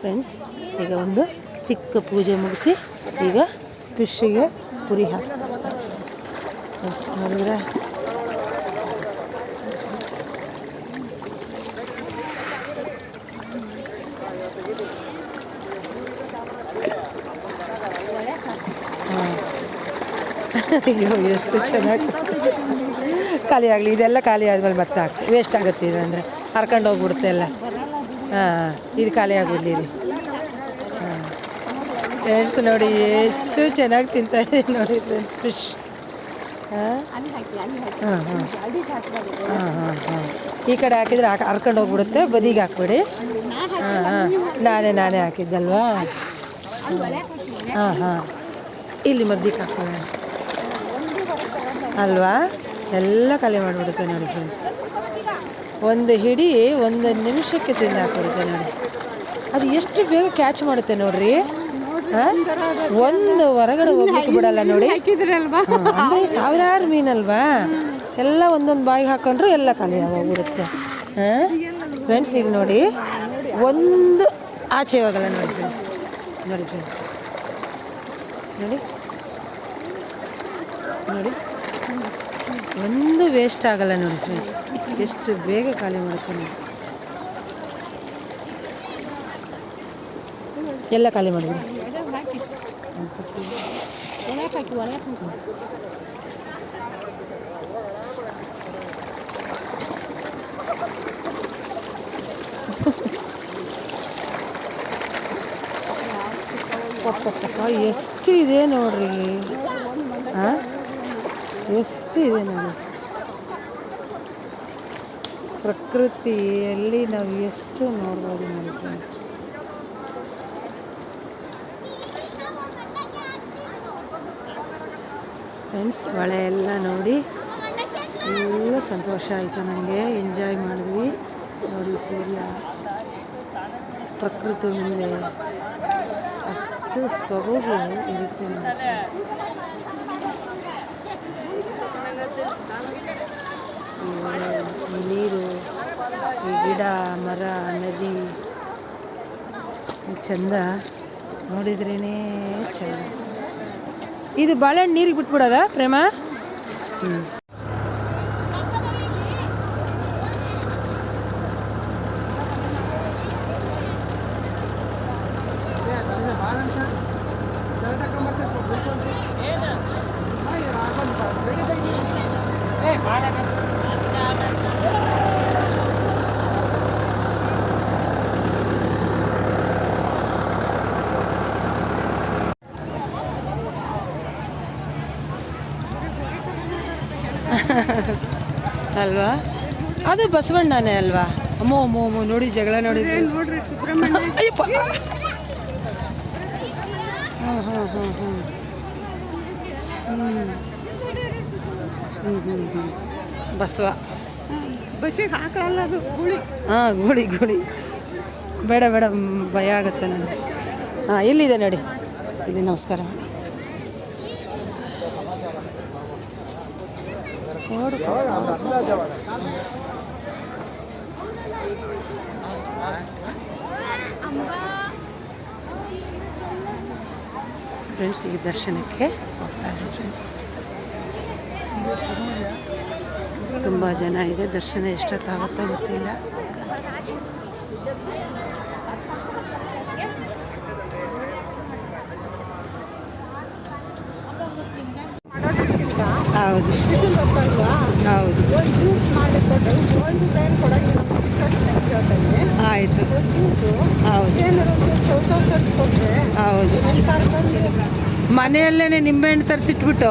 Friends, ಈಗ ಒಂದು ಚಿಕ್ಕ ಪೂಜೆ ಮುಗಿಸಿ ಈಗ ಫಿಶ್ಶಿಗೆ ಪುರಿ ಹಾಕ್ತಾರೆ ಫ್ರೆಂಡ್ಸ್. ನೋಡಿದ್ರೆ ಅಯ್ಯೋ ಎಷ್ಟು ಚೆನ್ನಾಗಿ ಖಾಲಿ ಆಗಲಿ. ಇದೆಲ್ಲ ಖಾಲಿ ಆದಮೇಲೆ ಮತ್ತೆ ಹಾಕಿ ವೇಸ್ಟ್ ಆಗುತ್ತೆ ಇದು, ಅಂದರೆ ಹರ್ಕೊಂಡು ಹೋಗ್ಬಿಡುತ್ತೆ ಎಲ್ಲ. ಹಾಂ, ಇದು ಖಾಲಿ ಆಗೋದಿಲ್ಲ ರೀ. ಹಾಂ ಫ್ರೆಂಡ್ಸ್, ನೋಡಿ ಎಷ್ಟು ಚೆನ್ನಾಗಿ ತಿಂತಾಯಿದ್ದೀನಿ ನೋಡಿ ಫ್ರೆಂಡ್ಸ್ ಫಿಶ್. ಹಾಂ ಹಾಂ ಹಾಂ ಹಾಂ ಹಾಂ ಹಾಂ ಈ ಕಡೆ ಹಾಕಿದರೆ ಹರ್ಕೊಂಡು ಹೋಗ್ಬಿಡುತ್ತೆ, ಬದಿಗೆ ಹಾಕ್ಬಿಡಿ. ಹಾಂ ಹಾಂ ನಾನೇ ಹಾಕಿದ್ದಲ್ವಾ. ಹಾಂ ಹಾಂ ಇಲ್ಲಿ ಮದ್ದಿಗೆ ಹಾಕೋಣ ಅಲ್ವಾ, ಎಲ್ಲ ಖಾಲಿ ಮಾಡಿಬಿಡುತ್ತೆ ನೋಡಿ ಫ್ರೆಂಡ್ಸ್. ಒಂದು ಹಿಡಿ 1 ನಿಮಿಷಕ್ಕೆ ತಿಂದು ಹಾಕ್ಬಿಡುತ್ತೆ ನೋಡಿ. ಅದು ಎಷ್ಟು ಬೇಗ ಕ್ಯಾಚ್ ಮಾಡುತ್ತೆ ನೋಡ್ರಿ. ಹಾಂ, ಒಂದು ಹೊರಗಡೆ ಹೋಗ್ಲಿಕ್ಕೆ ಬಿಡಲ್ಲ ನೋಡಿ. ಅಂದರೆ ಸಾವಿರಾರು ಮೀನಲ್ವಾ, ಎಲ್ಲ ಒಂದೊಂದು ಬಾಯಿಗೆ ಹಾಕೊಂಡ್ರು ಎಲ್ಲ ಖಾಲಿ ಆಗೋಗ್ಬಿಡುತ್ತೆ. ಹಾಂ ಫ್ರೆಂಡ್ಸ್, ಇಲ್ಲಿ ನೋಡಿ ಒಂದು ಆಚೆ ಹೋಗಲ್ಲ ನೋಡಿ ಫ್ರೆಂಡ್ಸ್. ನೋಡಿ ಫ್ರೆಂಡ್ಸ್, ನೋಡಿ ನೋಡಿ ಒಂದು ವೇಸ್ಟ್ ಆಗಲ್ಲ ನೋಡಿ ಫ್ರೆಂಡ್ಸ್. ಎಷ್ಟು ಬೇಗ ಖಾಲಿ ಮಾಡುತ್ತೆ ನೋಡಿ. ಎಲ್ಲ ಖಾಲಿ ಮಾಡಿಬಿಡಿ. ಎಷ್ಟು ಇದೆ ನೋಡ್ರಿ. ಹಾಂ, ಎಷ್ಟು ಇದೆ ನೋಡಿ. ಪ್ರಕೃತಿಯಲ್ಲಿ ನಾವು ಎಷ್ಟು ನೋಡ್ಬೋದು ನೋಡಿ ಫ್ರೆಂಡ್ಸ್. ಫ್ರೆಂಡ್ಸ್, ಮಳೆ ಎಲ್ಲ ನೋಡಿ ಎಲ್ಲ ಸಂತೋಷ ಆಯಿತು ನನಗೆ. ಎಂಜಾಯ್ ಮಾಡಿದ್ವಿ ನೋಡಿ. ಸೂರ್ಯ ಪ್ರಕೃತಿ ಮುಂದೆ ಅಷ್ಟು ಸೊಬಗು ಇರುತ್ತೆ ನೋಡಿ ಫ್ರೆಂಡ್ಸ್. ಈ ನೀರು, ಈ ಗಿಡ ಮರ ನದಿ ಚಂದ ನೋಡಿದ್ರೇ ಚಂದ. ಇದು ಬಾಳೆಹಣ್ಣು ನೀರಿಗೆ ಬಿಟ್ಬಿಡೋದ ಪ್ರೇಮ? ಹ್ಞೂ. ಅಲ್ವಾ, ಅದು ಬಸವಣ್ಣನೇ ಅಲ್ವಾ? ಅಮ್ಮೋ ಅಮ್ಮೋ ಅಮ್ಮೋ ನೋಡಿ, ಜಗಳ ನೋಡಿ ನೋಡ್ರಿ. ಅಯ್ಯಪ್ಪ. ಹಾಂ ಹಾಂ ಹಾಂ ಹಾಂ ಬಸವ ಬಸ್ಸಿಗೆ ಹಾಕಲ್ಲ, ಅದು ಗುಳಿ. ಹಾಂ, ಗುಳಿ ಬೇಡ ಭಯ ಆಗುತ್ತೆ ನನಗೆ. ಹಾಂ, ಇಲ್ಲಿದೆ ನೋಡಿ, ಇಲ್ಲಿ ನಮಸ್ಕಾರ ಮಾಡಿ. ಫ್ರೆಂಡ್ಸ್, ಈಗ ದರ್ಶನಕ್ಕೆ ಹೋಗ್ತಾ ಇದ್ದೀವಿ ಫ್ರೆಂಡ್ಸ್. ತುಂಬ ಜನ ಇದೆ. ದರ್ಶನ ಎಷ್ಟೊತ್ತಾಗುತ್ತೋ ಗೊತ್ತಿಲ್ಲ. ಹೌದು ಹೌದು, ಆಯಿತು. ಹೌದು ಹೌದು, ಮನೆಯಲ್ಲೇ ನಿಂಬೆಹಣ್ಣು ತರಿಸಿಟ್ಬಿಟ್ಟು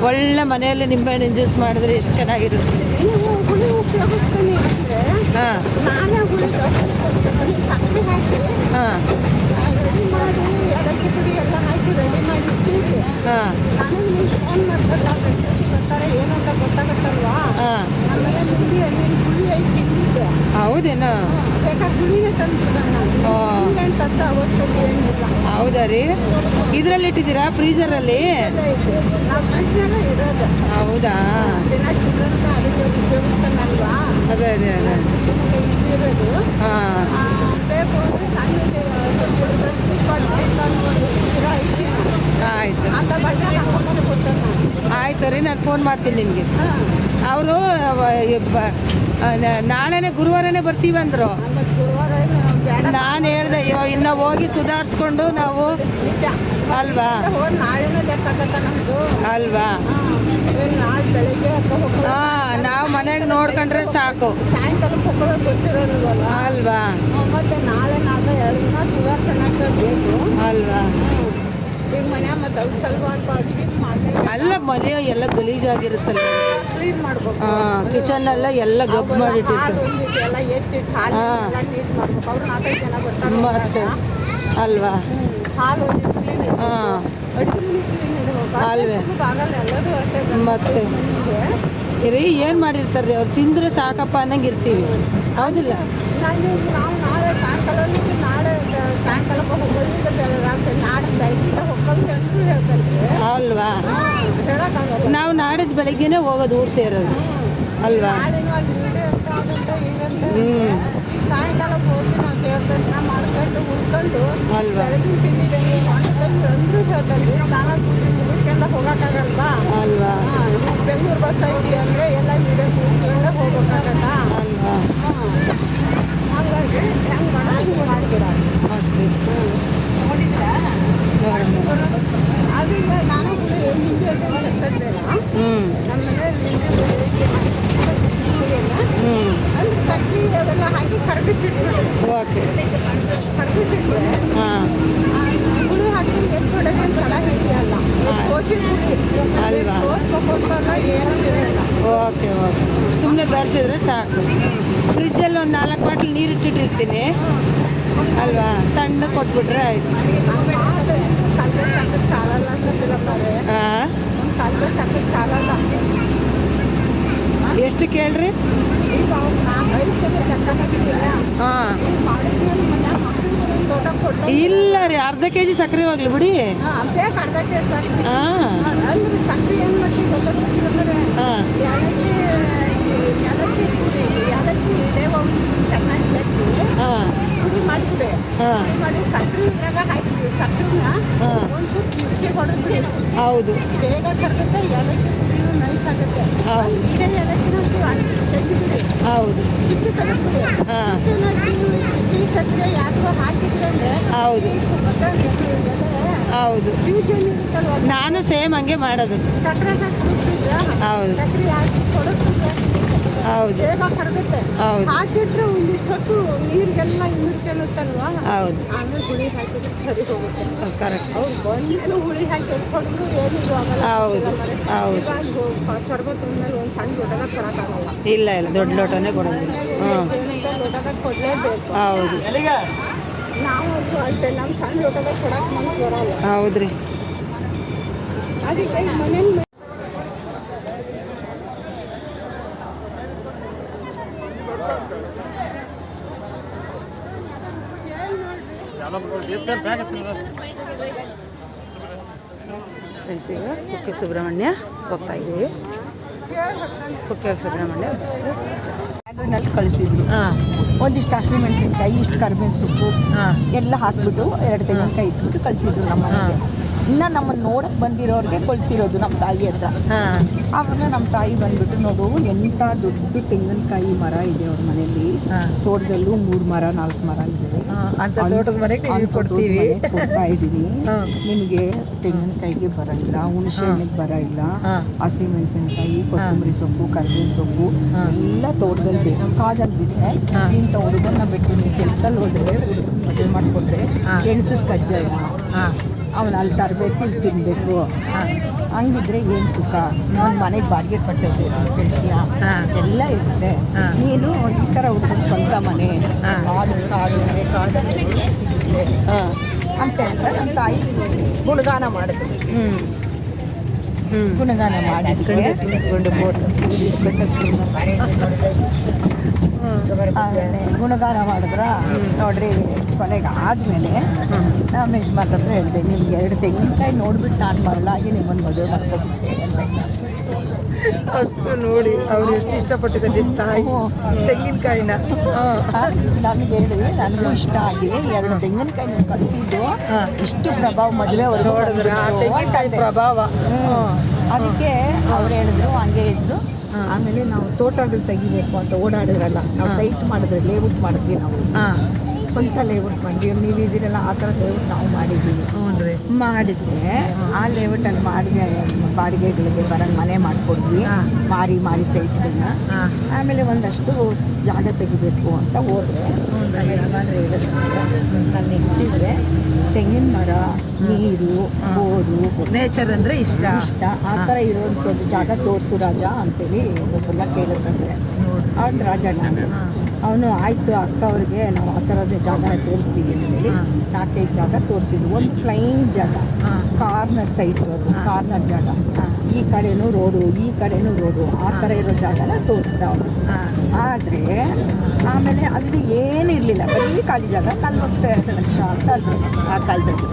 ಒಳ್ಳೆ ಮನೆಯಲ್ಲೇ ನಿಂಬೆಹಣ್ಣಿನ ಜ್ಯೂಸ್ ಮಾಡಿದ್ರೆ ಎಷ್ಟು ಚೆನ್ನಾಗಿರುತ್ತೆ. ಹಾಂ ಹಾಂ ಹಾಂ ಹೌದೇನೋ? ಹೌದಾ ರೀ? ಇದರಲ್ಲಿ ಇಟ್ಟಿದ್ದೀರಾ ಫ್ರೀಜರಲ್ಲಿ? ಹೌದಾ? ಅದೇ ಅದೇ ಅದೇ. ಹಾಂ ಆಯ್ತು ಆಯ್ತು ರೀ, ನಾನು ಫೋನ್ ಮಾಡ್ತೀನಿ ನಿಮಗೆ. ಅವರು ನಾಳೆನೇ ಗುರುವಾರನೇ ಬರ್ತೀವಿ ಅಂದರು. ನಾನು ಹೇಳಿದೆ ಅಯ್ಯೋ ಇನ್ನು ಹೋಗಿ ಸುಧಾರಿಸ್ಕೊಂಡು ನಾವು ಅಲ್ವಾ ಅಲ್ವಾ ಹಾಂ, ನಾವು ಮನೆಗೆ ನೋಡ್ಕೊಂಡ್ರೆ ಸಾಕು ಅಲ್ವಾ ಅಲ್ವಾ. ಅಲ್ಲ ಮನೆ ಎಲ್ಲ ಗಲೀಜಾಗಿರುತ್ತಲ್ಲ, ಹಾಂ, ಕಿಚನ್ ಎಲ್ಲ ಗಬ್ಬು ಮಾಡಿಟ್ಟಿರ್ತಾರೆ. ಹಾಂ ಮತ್ತೆ ಅಲ್ವಾ ಹಾಂ ಅಲ್ವೇ ಮತ್ತೆ ರೀ ಏನು ಮಾಡಿರ್ತಾರೆ ರೀ, ಅವ್ರು ತಿಂದರೆ ಸಾಕಪ್ಪ ಅನ್ನಂಗೆ ಇರ್ತೀವಿ, ಹೌದಿಲ್ಲ? ಅಲ್ವಾ, ನಾವು ನಾಡಿದ್ದು ಬೆಳಗ್ಗೆನೇ ಹೋಗೋದು, ಊರು ಸೇರೋದು ಅಲ್ವಾ. ಅಲ್ವಾ ಅಲ್ವಾ ಬೆಂಗಳೂರು ಬಸ್ ಐತಿ ಅಂದರೆ ಎಲ್ಲ ವೀಡಿಯೋ ಹೋಗ್ಬೇಕಾಗತ್ತ ಅಲ್ವಾ. ಹಾಗಾಗಿ ಹೆಂಗೆ ಮಾಡೋದು ಮಾಡ್ತೀರ ಅಷ್ಟೇ ಅದು ನಾನೇ ಹಿಂದೆ ನಮ್ಮ ಮನೆಯಲ್ಲಿ ಅಂದ್ರೆ ಸಕ್ಕರೆ ಅವೆಲ್ಲ ಹಾಕಿ ಕರಗಿಸಿಟ್ಬಿಟ್ಟು ಓಕೆ ಕರಗಿಸಿಟ್ರೆ ಹಾಂ ಹುಳಿ ಹಾಕಿ ಎಷ್ಟು ಹೊಡೆಗೆ ತಳ ಹಿಡಿಯಲ್ಲ ಅಲ್ವಾ. ಓಕೆ ಓಕೆ, ಸುಮ್ಮನೆ ಬೆರೆಸಿದ್ರೆ ಸಾಕು. ಫ್ರಿಜ್ಜಲ್ಲಿ ಒಂದು 4 ಬಾಟ್ಲ್ ನೀರು ಇಟ್ಟಿಟ್ಟಿರ್ತೀನಿ ಅಲ್ವಾ, ತಣ್ಣ ಕೊಟ್ಬಿಟ್ರೆ ಆಯಿತು. ಹಾಂ ಎಷ್ಟು ಕೇಳ್ರಿ? ಹಾಂ ಇಲ್ಲ ರೀ, ಅರ್ಧ ಕೆಜಿ ಸಕ್ಕರೆ ಹೋಗ್ಲಿ ಬಿಡಿ. ಹಾಂ ಹಾಂ ಹೌದು ಬೇಗ ಕರ್ತದೆ, ಏಲಕ್ಕಿ ನೈಸ್ ಆಗುತ್ತೆ. ಹೌದು ಹಾಂ ಸಕ್ಕರೆ ಯಾಕೋ ಹಾಕಿದ್ರೆ ಹೌದು ಹೌದು, ನಾನು ಸೇಮ್ ಹಂಗೆ ಮಾಡೋದು. ಸಕ್ಕರೆ ಹೌದು ಸಕ್ಕರೆ ಹಾಕಿ ಕೊಡುತ್ತೆ, ಹೌದು ಬೇಗ ಕರಗುತ್ತೆ. ಹೌದು ಹಾಕಿಟ್ರೆ ಒಂದಿಷ್ಟು ನೀರಿಗೆಲ್ಲ ಇರುತ್ತಲ್ವಾ, ಹೌದು ಆಮೇಲೆ ಹುಳಿ ಹಾಕಿದ್ರೆ ಸರಿ ಹೋಗುತ್ತೆ. ಕರೆಕ್ಟ್. ಅವ್ರು ಬಂದ್ಮೇಲೆ ಹುಳಿ ಹಾಕಿ ಕೊಡಿದ್ರು ಏನಿದು ಆಗಲ್ಲ. ಹೌದು ಹೌದು. ಶರ್ಬತ್ ಮೇಲೆ ಒಂದು ಸಣ್ಣ ಲೋಟದಾಗ ಕೊಡೋಕ್ಕಾಗಲ್ಲ. ಇಲ್ಲ ಇಲ್ಲ, ದೊಡ್ಡ ಲೋಟನೇ ಕೊಡೋದಿಲ್ಲ. ಹಾಂ ಲೋಟದಾಗ ಕೊಡಲೇಬೇಕು. ಹೌದು ನಾವು ಅಷ್ಟೇ, ನಮ್ಮ ಸಣ್ಣ ಲೋಟದಾಗ ಕೊಡೋಕೆ ಮನಸ್ಸು ಬರಲ್ಲ. ಹೌದ್ರಿ. ಅದಕ್ಕೆ ಮನೇಲಿ ಫ್ರೆಂಡ್ಸ್, ಈಗ ಕುಕ್ಕೆ ಸುಬ್ರಹ್ಮಣ್ಯ ಹೋಗ್ತಾ ಇದ್ದೀವಿ. ಕುಕ್ಕೆ ಸುಬ್ರಹ್ಮಣ್ಯ ಬಸ್ ಬ್ಯಾಗ್ನಲ್ಲಿ ಕಳಿಸಿದ್ರು. ಹಾಂ ಒಂದಿಷ್ಟು ಹಸಿಮೆಣಸಿನ್ಕಾಯಿ, ಇಷ್ಟು ಕರಿಬೇವಿನ ಸೊಪ್ಪು ಹಾಂ ಎಲ್ಲ ಹಾಕ್ಬಿಟ್ಟು 2 ತೆಂಗಿನಕಾಯಿ ಇಟ್ಬಿಟ್ಟು ಕಳಿಸಿದ್ರು ನಮ್ಮ ಮನೆಗೆ. ಇನ್ನು ನಮ್ಮನ್ನು ನೋಡಕ್ಕೆ ಬಂದಿರೋರಿಗೆ ಕಳಿಸಿರೋದು ನಮ್ಮ ತಾಯಿ ಹತ್ರ. ಹಾಂ ಆವಾಗ ನಮ್ಮ ತಾಯಿ ಬಂದ್ಬಿಟ್ಟು ನೋಡು ಎಂಥ ದೊಡ್ಡ ತೆಂಗಿನಕಾಯಿ ಮರ ಇದೆ ಅವ್ರ ಮನೆಯಲ್ಲಿ. ತೋಟದಲ್ಲೂ 3 ಮರ 4 ಮರ ಇದೆ. ಅಂತ ತೋಟದ ಮನೆಗೆ ಕೊಡ್ತೀವಿ, ಕೊಡ್ತಾ ಇದ್ದೀನಿ. ನಿನಗೆ ತೆಂಗಿನಕಾಯಿಗೆ ಬರ ಇಲ್ಲ, ಹುಣಸೆ ಹಣ್ಣಿಗೆ ಬರ ಇಲ್ಲ, ಹಸಿಮೆಣಸಿನ್ಕಾಯಿ, ಕೊತ್ತಂಬರಿ ಸೊಪ್ಪು, ಕರಿಬೇವಿನ ಸೊಪ್ಪು ಎಲ್ಲ ತೋಟದಲ್ಲಿ ಬೇಕಾದಂಗಿದೆ. ಇಂಥ ಹುಡುಗನ್ನ ಬಿಟ್ಟು ನೀವು ಕೆಲಸದಲ್ಲಿ ಹೋದರೆ ಹುಡುಗನ ಮದುವೆ ಮಾಡಿಕೊಂಡ್ರೆ ಎಣ್ಸದ ಕಜ್ಜಾಯ ಅವನು ಅಲ್ಲಿ ತರಬೇಕು, ಇಲ್ಲಿ ತಿನ್ನಬೇಕು. ಹಂಗಿದ್ರೆ ಏನು ಸುಖ? ಒಂದು ಮನೆಗೆ ಬಾಡಿಗೆ ಕಟ್ಟೋದು ಕೇಳ್ತೀಯ, ಎಲ್ಲ ಇರುತ್ತೆ. ನೀನು ಈ ಥರ ಹುಡುಗನ ಸ್ವಂತ ಮನೆ, ಕಾಡು ಸಿಗುತ್ತೆ ಅಂತ ಹೇಳಿದ್ರೆ ನಮ್ಮ ತಾಯಿ ಗುಣಗಾನ ಮಾಡಿದ್ರು. ಗುಣಗಾನ ಮಾಡಿದ್ಕೊಂಡು ಆಮೇಲೆ ಗುಣಗಾನ ಮಾಡಿದ್ರ ನೋಡ್ರಿ ಕೊನೆಗೆ ಆದಮೇಲೆ ನಮ್ಮ ಯಜಮಾನ್ರ ಹತ್ರ ಹೇಳಿದೆ, ನಿಮ್ಗೆ 2 ತೆಂಗಿನಕಾಯಿ ನೋಡ್ಬಿಟ್ಟು ನಾನು ಮರಳಾಗಿ ನಿಮ್ಮನ್ನು ಮದುವೆ ಮಾಡ್ಕೊಬಿಟ್ಟೆ ಅಂದೆ. ಅಷ್ಟು ನೋಡಿ ಅವ್ರು ಎಷ್ಟು ಇಷ್ಟಪಟ್ಟಿದ್ದಾರೆ ನಿಮ್ಮ ತಾಯಿ ತೆಂಗಿನಕಾಯಿನ. ನನಗೆ ಹೇಳಿ ನನಗೂ ಇಷ್ಟ ಆಗಿ 2 ತೆಂಗಿನಕಾಯಿ ನೀವು ಕಳಿಸಿದ್ದು ಇಷ್ಟು ಪ್ರಭಾವ ಮದುವೆ ನೋಡಿದ್ರೆ ಆ ತೆಂಗಿನಕಾಯಿ ಪ್ರಭಾವ. ಅದಕ್ಕೆ ಅವ್ರು ಹೇಳಿದ್ರು ಹಂಗೆ ಇದ್ದು. ಆಮೇಲೆ ನಾವು ತೋಟಗಳು ತೆಗಿಬೇಕು ಅಂತ ಓಡಾಡಿದ್ರಲ್ಲ, ನಾವು ಸೈಟ್ ಮಾಡಿದ್ರೆ ಲೇಔಟ್ ಮಾಡಿದ್ವಿ, ನಾವು ಸ್ವಂತ ಲೇಔಟ್ ಮಾಡಿದ್ವಿ. ನೀವು ಇದ್ದೀರಲ್ಲ ಆ ಥರ ಲೇಔಟ್ ನಾವು ಮಾಡಿದ್ದೀವಿ. ಮಾಡಿದ್ರೆ ಆ ಲೇಔಟಲ್ಲಿ ಬಾಡಿಗೆಗಳಿಗೆ ಬರೋಂಗೆ ಮನೆ ಮಾಡಿಕೊಡ್ವಿ, ಮಾರಿ ಸೈಟ್ಗಳನ್ನ. ಆಮೇಲೆ ಒಂದಷ್ಟು ಜಾಗ ತೆಗಿಬೇಕು ಅಂತ ಹೋದ್ರೆ ಯಜಮಾನ್ರು ಹೇಳಿದ್ರು, ನನ್ನ ಇಟ್ಟಿದ್ರೆ ತೆಂಗಿನ ಮರ, ನೀರು, ಬೋರು, ನೇಚರ್ ಅಂದರೆ ಇಷ್ಟ ಆ ಥರ ಇರೋಂಥದ್ದು ಜಾಗ ತೋರಿಸು ರಾಜ ಅಂತೇಳಿ ಒಬ್ಬರೆಲ್ಲ ಕೇಳಿದ್ರೆ ಅವ್ನು ರಾಜಣ್ಣ ಅವನು ಆಯಿತು ಅಕ್ಕ ಅವ್ರಿಗೆ ನಾವು ಆ ಥರದ ಜಾಗ ತೋರಿಸ್ತೀವಿ ಅಂತೇಳಿ 4-5 ಜಾಗ ತೋರಿಸಿದ್ವಿ. ಒಂದು ಪ್ಲೈನ್ ಜಾಗ, ಕಾರ್ನರ್ ಸೈಟ್, ಅದು ಕಾರ್ನರ್ ಜಾಗ, ಈ ಕಡೆನೂ ರೋಡು ಈ ಕಡೆನೂ ರೋಡು, ಆ ಥರ ಇರೋ ಜಾಗನ ತೋರಿಸ್ದ ಅವನು. ಆದರೆ ಆಮೇಲೆ ಅಲ್ಲಿ ಏನಿರಲಿಲ್ಲ, ಬರೀ ಖಾಲಿ ಜಾಗ, 42 ಲಕ್ಷ ಅಂತ ಅಂದರು ಆ ಕಾಲದಲ್ಲಿ.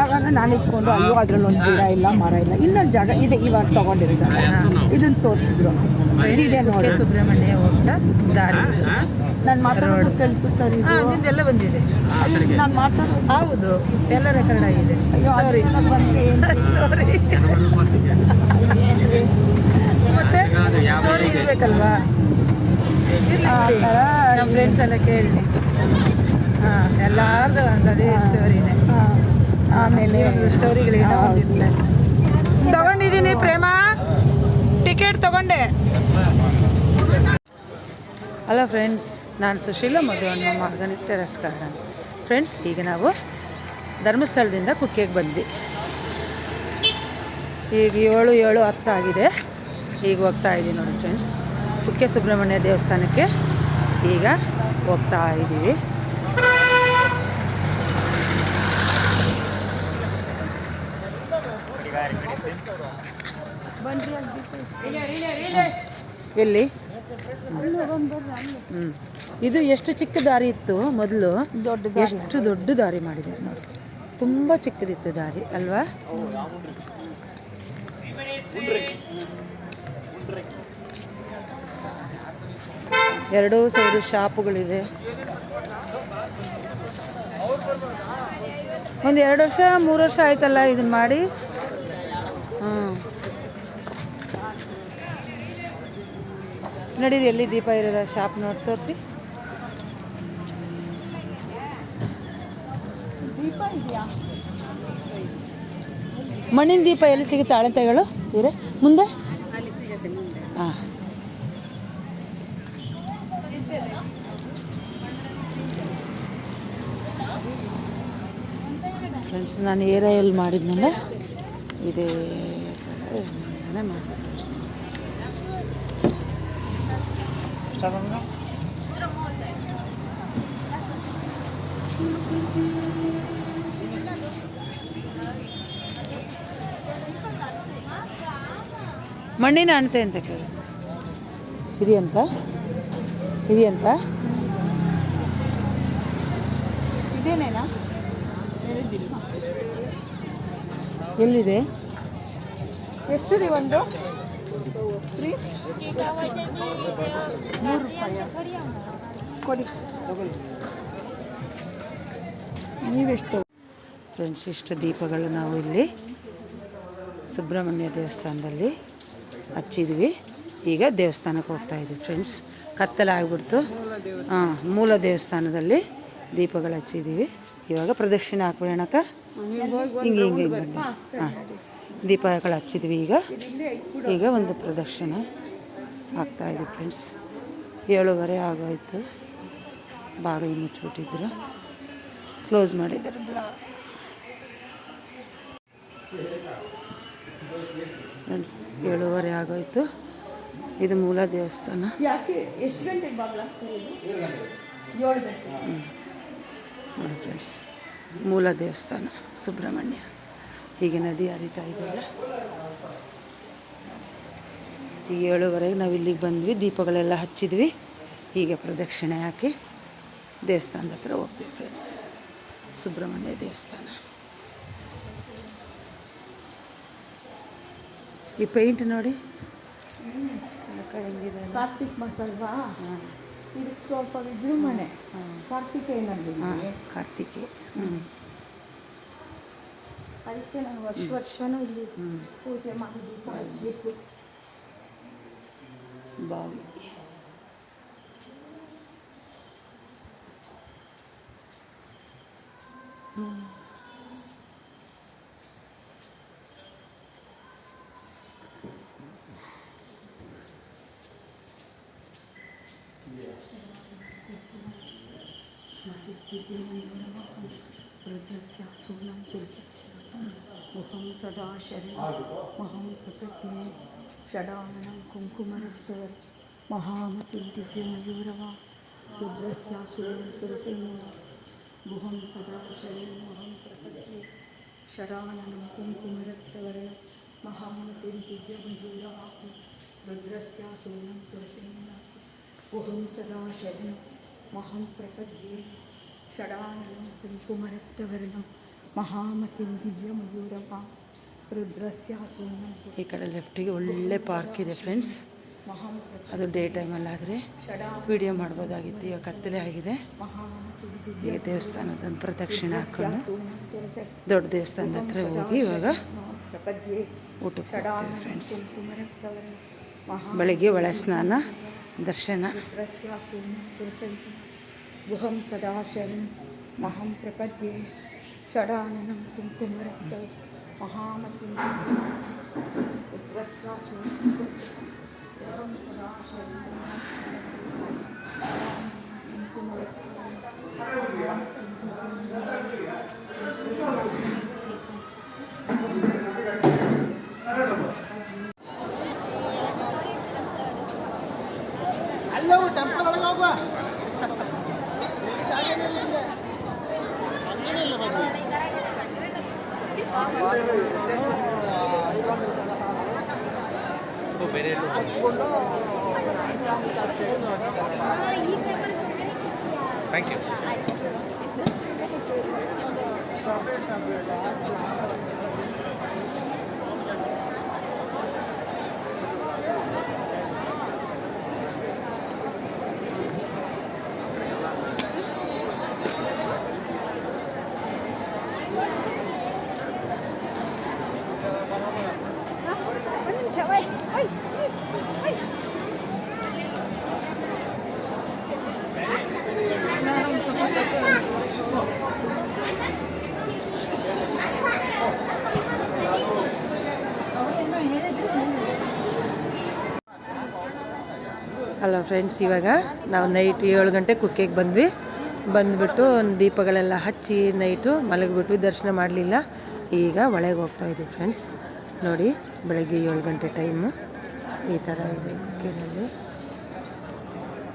ಆವಾಗ ನಾನು ಇಟ್ಕೊಂಡು ಅಯ್ಯೋ ಅದರಲ್ಲಿ ಒಂದು ಗಿಡ ಇಲ್ಲ, ಮರ ಇಲ್ಲ, ಇನ್ನೊಂದು ಜಾಗ ಇದೆ ಇವಾಗ ತೊಗೊಂಡಿರೋ ಜಾಗ, ಇದನ್ನು ತೋರಿಸಿದ್ರು. ಇದಿದೆ ನೋಡಿ ಸುಬ್ರಹ್ಮಣ್ಯ ಹೋಗ್ತಾ ದಾರಿ. ನಾನು ಮಾತಾಡೋದು ಕೇಳಿಸುತ್ತಾರೆ, ನಿಂದೆಲ್ಲ ಬಂದಿದೆ. ನಾನು ಮಾತಾಡೋದು ಹೌದು, ಎಲ್ಲ ರೆಕಾರ್ಡ್ ಆಗಿದೆ. ಸ್ಟೋರಿ ಸ್ಟೋರಿ ಮತ್ತೆ ಸ್ಟೋರಿ ಇರಬೇಕಲ್ವಾ? ನಮ್ಮ ಫ್ರೆಂಡ್ಸ್ ಎಲ್ಲ ಕೇಳಿ ಎಲ್ಲಾರ್ದು ಅದೇ ಸ್ಟೋರಿನೇ. ಆಮೇಲೆ ಸ್ಟೋರಿಗಳಿಂದ ಬಂದಿರುತ್ತೆ. ತಗೊಂಡಿದ್ದೀನಿ ಪ್ರೇಮ, ಟಿಕೆಟ್ ತಗೊಂಡೆ. ಹಲೋ ಫ್ರೆಂಡ್ಸ್, ನಾನು Sushila Madhuvanna organic terrace garden. Friends, ಈಗ ನಾವು ಧರ್ಮಸ್ಥಳದಿಂದ ಕುಕ್ಕೆಗೆ ಬಂದ್ವಿ. ಈಗ 7:10 ಆಗಿದೆ. ಈಗ ಹೋಗ್ತಾ ಇದ್ದೀವಿ ನೋಡಿ ಫ್ರೆಂಡ್ಸ್, ಕುಕ್ಕೆ ಸುಬ್ರಹ್ಮಣ್ಯ ದೇವಸ್ಥಾನಕ್ಕೆ ಈಗ ಹೋಗ್ತಾ ಇದ್ದೀವಿ. ಎಲ್ಲಿ? ಇದು ಎಷ್ಟು ಚಿಕ್ಕ ದಾರಿ ಇತ್ತು ಮೊದಲು, ಎಷ್ಟು ದೊಡ್ಡ ದಾರಿ ಮಾಡಿದ್ದಾರೆ ನೋಡಿ. ತುಂಬ ಚಿಕ್ಕದಿತ್ತು ದಾರಿ ಅಲ್ವಾ? ಎರಡೂ ಸೈಡು ಶಾಪುಗಳಿವೆ. ಒಂದು 2 ವರ್ಷ 3 ವರ್ಷ ಆಯ್ತಲ್ಲ ಇದನ್ನ ಮಾಡಿ. ನಡೀರಿ, ಎಲ್ಲಿ ದೀಪ ಇರೋದ ಶಾಪ್ ನೋಡಿ ತೋರಿಸಿ. ಮಣ್ಣಿನ ದೀಪ ಎಲ್ಲಿ ಸಿಗುತ್ತೆ? ಅಳತೆಗಳು ಇವರೇ ಮುಂದೆ. ಹಾಂ, ಫ್ರೆಂಡ್ಸ್, ನಾನು ಏರಿಯಲ್ಲಿ ಮಾಡಿದ್ನಲ್ಲ ಇದೇ ಮಣ್ಣಿನ ಅಣತೆ ಅಂತ ಕೇಳಿ. ಇದೆಯಂತ ಇದೇನೇನಾ? ಎಲ್ಲಿದೆ? ಎಷ್ಟು ರೀ ಒಂದು? 3 ರೂಪಾಯಿ ಕೊಡಿ. ನೀವೆಷ್ಟು? ಫ್ರೆಂಡ್ಸ್, ಇಷ್ಟು ದೀಪಗಳು ನಾವು ಇಲ್ಲಿ ಸುಬ್ರಹ್ಮಣ್ಯ ದೇವಸ್ಥಾನದಲ್ಲಿ ಹಚ್ಚಿದ್ವಿ. ಈಗ ದೇವಸ್ಥಾನಕ್ಕೆ ಹೋಗ್ತಾ ಇದ್ವಿ ಫ್ರೆಂಡ್ಸ್. ಕತ್ತಲಾಗ್ಬಿಡ್ತು. ಮೂಲ ದೇವಸ್ಥಾನದಲ್ಲಿ ದೀಪಗಳು ಹಚ್ಚಿದ್ದೀವಿ. ಇವಾಗ ಪ್ರದಕ್ಷಿಣೆ ಹಾಕ್ಬಿಡೋಣಕ್ಕ. ಹಿಂಗೆ ಹಾಂ, ದೀಪಗಳು ಹಚ್ಚಿದ್ವಿ. ಈಗ ಒಂದು ಪ್ರದಕ್ಷಿಣೆ ಆಗ್ತಾಯಿದ್ವಿ ಫ್ರೆಂಡ್ಸ್. 7:30 ಆಗೋಯ್ತು. ಬಾಗಿಲು ಮುಚ್ಚಿಬಿಟ್ಟಿದ್ರು, ಕ್ಲೋಸ್ ಮಾಡಿದ್ದಾರೆ. ಫ್ರೆಂಡ್ಸ್, 7:30 ಆಗೋಯ್ತು. ಇದು ಮೂಲ ದೇವಸ್ಥಾನ. ಎಷ್ಟು ಗಂಟೆಗೆ ಬಾಗಿಲಾಗ್ತಾರೆ? 7 ಗಂಟೆ. ನೋಡಿ ಫ್ರೆಂಡ್ಸ್, ಮೂಲ ದೇವಸ್ಥಾನ ಸುಬ್ರಹ್ಮಣ್ಯ. ಹೀಗೆ ನದಿ ಹರಿತಾ ಇದ್ದಾರೆ. ಈಗ 7:30ಗೆ ನಾವು ಇಲ್ಲಿಗೆ ಬಂದ್ವಿ. ದೀಪಗಳೆಲ್ಲ ಹಚ್ಚಿದ್ವಿ. ಹೀಗೆ ಪ್ರದಕ್ಷಿಣೆ ಹಾಕಿ ದೇವಸ್ಥಾನದ ಹತ್ರ ಹೋಗ್ತೀವಿ ಫ್ರೆಂಡ್ಸ್. ಸುಬ್ರಹ್ಮಣ್ಯ ದೇವಸ್ಥಾನ. ಈ ಪೇಂಟ್ ನೋಡಿ ಹೆಂಗಿದೆ. ಕಾರ್ತಿಕ್ ಮಸಲ್ವಾ ಇದು ಸ್ವಲ್ಪ ವಿಜೃಂಭಣೆ. ಕಾರ್ತಿಕೇಯನಲ್ಲಿ ಕಾರ್ತಿಕೇಯ. ಅದಕ್ಕೆ ನಾನು ವರ್ಷನೂ ಇಲ್ಲಿ ಪೂಜೆ ಮಾಡಿದ್ದು. ಬಾವಿ. ಮುಖಂ ಸದಾ ಶರಣಂ ಪ್ರಕೃತಿ ಷಡಾನನಂ ಕುಂಕುಮರಕ್ತವರ ಮಹಾಮತಿಂ ದಿವ್ಯಮಯೂರವ ರುದ್ರಸ್ಯ ಸೂರ್ಯಂ ಸುರಸೇನ ಗುಹಂ ಸದಾ ಶರಣಂ ಪ್ರಕೃತಿ ಷಡಾನನಂ ಕುಂಕುಮರಕ್ತವರ ಮಹಾಮತಿಂ ದಿವ್ಯಮಯೂರವ ರುದ್ರಸ್ಯ ಸೂರ್ಯಂ ಸುರಸೇನ ಗುಹಂ ಸದಾ ಶರಣಂ ಮಹಂ ಪ್ರಪದ್ಯೆ ಷಡಾನನಂ ಕುಂಕುಮರಕ್ತವರ್ಣಂ ಮಹಾಮತಿಂ ದಿವ್ಯಮಯೂರವ ರುದ್ರಸ್ಯ ಸೂರ್ಯಂ. ಈ ಕಡೆ ಲೆಫ್ಟಿಗೆ ಒಳ್ಳೆ ಪಾರ್ಕ್ ಇದೆ ಫ್ರೆಂಡ್ಸ್. ಅದು ಡೇ ಟೈಮಲ್ಲಾದರೆ ವಿಡಿಯೋ ಮಾಡ್ಬೋದಾಗಿತ್ತು. ಈಗ ಕತ್ತಲೆ ಆಗಿದೆ. ಈಗ ದೇವಸ್ಥಾನದ ಪ್ರದಕ್ಷಿಣೆ ಹಾಕ್ಕೊಂಡು ದೊಡ್ಡ ದೇವಸ್ಥಾನದ ಹತ್ರ ಹೋಗಿ ಇವಾಗ ಊಟಕ್ಕೆ ಹೋಗ್ತೀವಿ ಫ್ರೆಂಡ್ಸ್. ಬೆಳಗ್ಗೆ ಒಳ ಸ್ನಾನ, ದರ್ಶನ. ಗುಹಂ ಸದಾ ಶರಣಂ ಮಹಂ ಪ್ರಪದ್ಯೆ ಷಡಾನನಂ ಕುಂಕುಮರಕ್ತ ಮಹಾಮತಿಂ ರುದ್ರಸ್ಯ ಗುಹಂ ಸದಾ ಶರಣಂ ಅಲ್ಲವೂ ಟೆಂಪಲ್ ಒಳಗೆ ಹೋಗುವ. Thank you. ಹಲೋ ಫ್ರೆಂಡ್ಸ್, ಇವಾಗ ನಾವು ನೈಟ್ 7 ಗಂಟೆ ಕುಕ್ಕೆಗೆ ಬಂದ್ವಿ. ಬಂದುಬಿಟ್ಟು ದೀಪಗಳೆಲ್ಲ ಹಚ್ಚಿ ನೈಟು ಮಲಗಿಬಿಟ್ವಿ. ದರ್ಶನ ಮಾಡಲಿಲ್ಲ. ಈಗ ಒಳಗೆ ಹೋಗ್ತಾಯಿದ್ವಿ ಫ್ರೆಂಡ್ಸ್. ನೋಡಿ, ಬೆಳಗ್ಗೆ 7 ಗಂಟೆ ಟೈಮು. ಈ ಥರ ಇದೆ ಕುಕ್ಕೆನಲ್ಲಿ.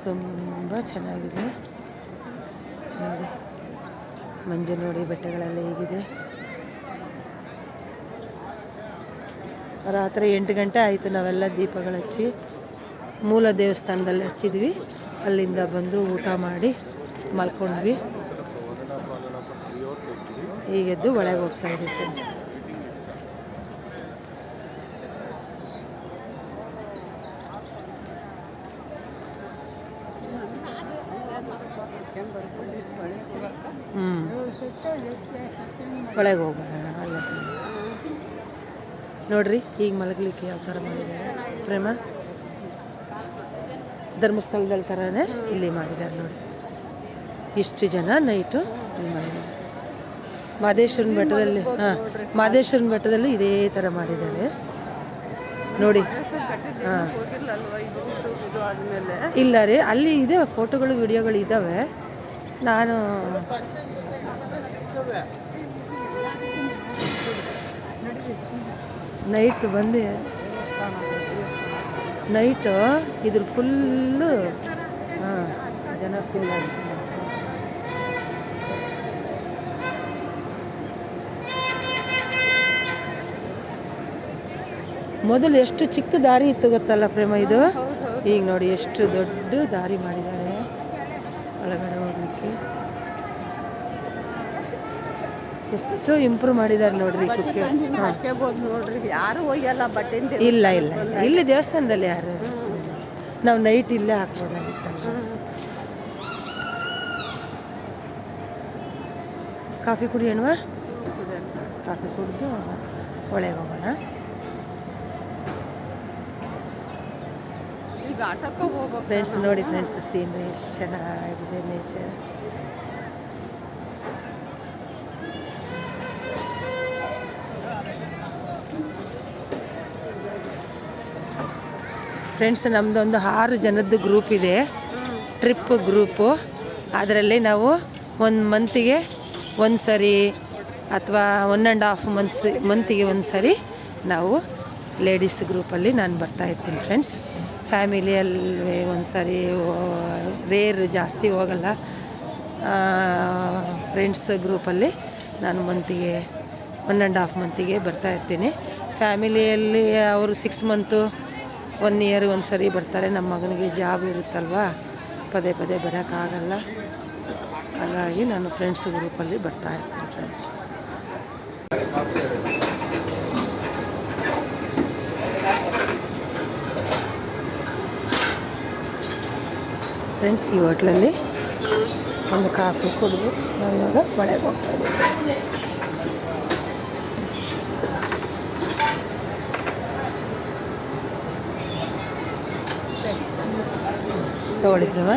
ತುಂಬ ಚೆನ್ನಾಗಿದೆ ನೋಡಿ. ಮಂಜು ನೋಡಿ, ಬೆಟ್ಟಗಳೆಲ್ಲ ಹೇಗಿದೆ. ರಾತ್ರಿ 8 ಗಂಟೆ ಆಯಿತು. ನಾವೆಲ್ಲ ದೀಪಗಳು ಹಚ್ಚಿ ಮೂಲ ದೇವಸ್ಥಾನದಲ್ಲಿ ಹಚ್ಚಿದ್ವಿ. ಅಲ್ಲಿಂದ ಬಂದು ಊಟ ಮಾಡಿ ಮಲ್ಕೊಂಡ್ವಿ. ಈಗೆದ್ದು ಒಳಗೆ ಹೋಗ್ತಾಯಿದ್ವಿ ಫ್ರೆಂಡ್ಸ್. ಒಳಗೆ ಹೋಗೋಣ. ಅಲ್ಲ ನೋಡ್ರಿ, ಈಗ ಮಲಗಲಿಕ್ಕೆ ಯಾವ ಥರ ಮಾಡಿದ್ದಾರೆ ಪ್ರೇಮ. ಧರ್ಮಸ್ಥಳದಲ್ಲಿ ಥರನೇ ಇಲ್ಲಿ ಮಾಡಿದ್ದಾರೆ ನೋಡಿ. ಇಷ್ಟು ಜನ ನೈಟು ಇಲ್ಲಿ ಮಾಡಿದ್ದಾರೆ. ಮಾದೇಶ್ವರನ ಬೆಟ್ಟದಲ್ಲಿ, ಮಾದೇಶ್ವರನ ಬೆಟ್ಟದಲ್ಲೂ ಇದೇ ಥರ ಮಾಡಿದ್ದಾರೆ ನೋಡಿ. ಇಲ್ಲ ರೀ, ಅಲ್ಲಿ ಇದೆ ಫೋಟೋಗಳು ವಿಡಿಯೋಗಳು ಇದ್ದಾವೆ. ನಾನು ನೈಟ್ ಬಂದು ನೈಟು ಇದ್ರ ಫುಲ್ಲು ಜನ ಫುಲ್ ಆಗುತ್ತೆ. ಮೊದಲು ಎಷ್ಟು ಚಿಕ್ಕ ದಾರಿ ಇತ್ತು ಗೊತ್ತಲ್ಲ ಪ್ರೇಮ ಇದು. ಈಗ ನೋಡಿ ಎಷ್ಟು ದೊಡ್ಡ ದಾರಿ ಮಾಡಿದ್ದಾರೆ. ಒಳಗಡೆ ಹೋಗ್ಲಿಕ್ಕೆ ಎಷ್ಟು ಇಂಪ್ರೂವ್ ಮಾಡಿದ್ದಾರೆ ನೋಡ್ರಿ ಕುಕ್ಕೆ. ನೋಡ್ರಿ ಯಾರು ಹೋಗಲ್ಲ ಬಟ್ಟೆ ಇಲ್ಲ ಇಲ್ಲ ಇಲ್ಲ, ಇಲ್ಲಿ ದೇವಸ್ಥಾನದಲ್ಲಿ ಯಾರು, ನಾವು ನೈಟ್ ಇಲ್ಲೇ ಹಾಕ್ಬೋದಾಗಿತ್ತಲ್ಲ. ಕಾಫಿ ಕುಡಿಯೋಣವಾ? ಕಾಫಿ ಕುಡಿದು ಒಳಗೆ ಹೋಗೋಣ. ಈಗ ಆಟಕ್ಕೆ ಹೋಗ್ಬೇಕು ಫ್ರೆಂಡ್ಸ್ ನೋಡಿ ಫ್ರೆಂಡ್ಸ್, ಸೀನ್ರಿ ಎಷ್ಟು ಚೆನ್ನಾಗಿದೆ ನೇಚರ್. ಫ್ರೆಂಡ್ಸ್, ನಮ್ಮದೊಂದು 6 ಜನದ್ದು ಗ್ರೂಪ್ ಇದೆ, ಟ್ರಿಪ್ ಗ್ರೂಪು. ಅದರಲ್ಲಿ ನಾವು 1 ಮಂತಿಗೆ ಒಂದು ಸರಿ ಅಥವಾ 1.5 ಮಂತಿಗೆ ಒಂದು ಸರಿ ನಾವು ಲೇಡೀಸ್ ಗ್ರೂಪಲ್ಲಿ ನಾನು ಬರ್ತಾಯಿರ್ತೀನಿ ಫ್ರೆಂಡ್ಸ್. ಫ್ಯಾಮಿಲಿಯಲ್ಲಿ ಒಂದು ಸರಿ ರೇರ್, ಜಾಸ್ತಿ ಹೋಗಲ್ಲ. ಫ್ರೆಂಡ್ಸ್ ಗ್ರೂಪಲ್ಲಿ ನಾನು ಮಂತಿಗೆ 1.5 ಮಂತಿಗೆ ಬರ್ತಾಯಿರ್ತೀನಿ. ಫ್ಯಾಮಿಲಿಯಲ್ಲಿ ಅವರು 6 ಮಂತು 1 ಇಯರ್ ಒಂದು ಸರಿ ಬರ್ತಾರೆ. ನಮ್ಮ ಮಗನಿಗೆ ಜಾಬ್ ಇರುತ್ತಲ್ವ, ಪದೇ ಪದೇ ಬರೋಕ್ಕಾಗಲ್ಲ. ಹಾಗಾಗಿ ನಾನು ಫ್ರೆಂಡ್ಸ್ ಗ್ರೂಪಲ್ಲಿ ಬರ್ತಾಯಿರ್ತೀನಿ ಫ್ರೆಂಡ್ಸ್. ಫ್ರೆಂಡ್ಸ್, ಈ ಹೋಟ್ಲಲ್ಲಿ ಒಂದು ಕಾಫಿ ಕುಡಿದು ನಾವು ಇವಾಗ ಒಳಗೆ ಹೋಗ್ತಾಯಿದ್ದೀವಿ ಫ್ರೆಂಡ್ಸ್. ತಗೊಳಿದ್ರವ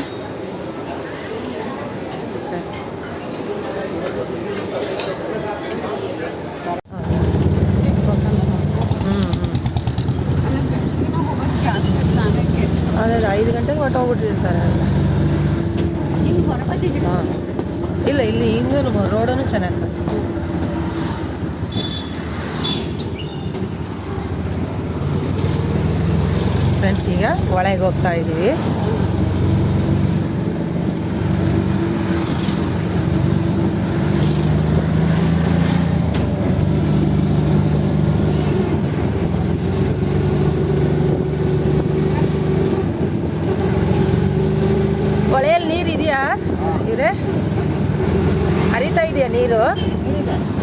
ಅದೇ 5 ಗಂಟೆಗೆ ಹೊಟ್ಟೋಗ್ಬಿಟ್ಟಿರ್ತಾರೆ. ಹಾಂ, ಇಲ್ಲ ಇಲ್ಲಿ ಹಿಂಗೂ ರೋಡೂ ಚೆನ್ನಾಗಿ ಕಾಣ್ತದೆ. ಫ್ರೆಂಡ್ಸ್, ಈಗ ಒಳಗೆ ಹೋಗ್ತಾ ಇದ್ದೀವಿ. ಹೊಳೆಯಲ್ಲಿ ನೀರು ಇದೆಯಾ ಇವರೇ? ಹರಿತಾ ಇದೆಯಾ ನೀರು?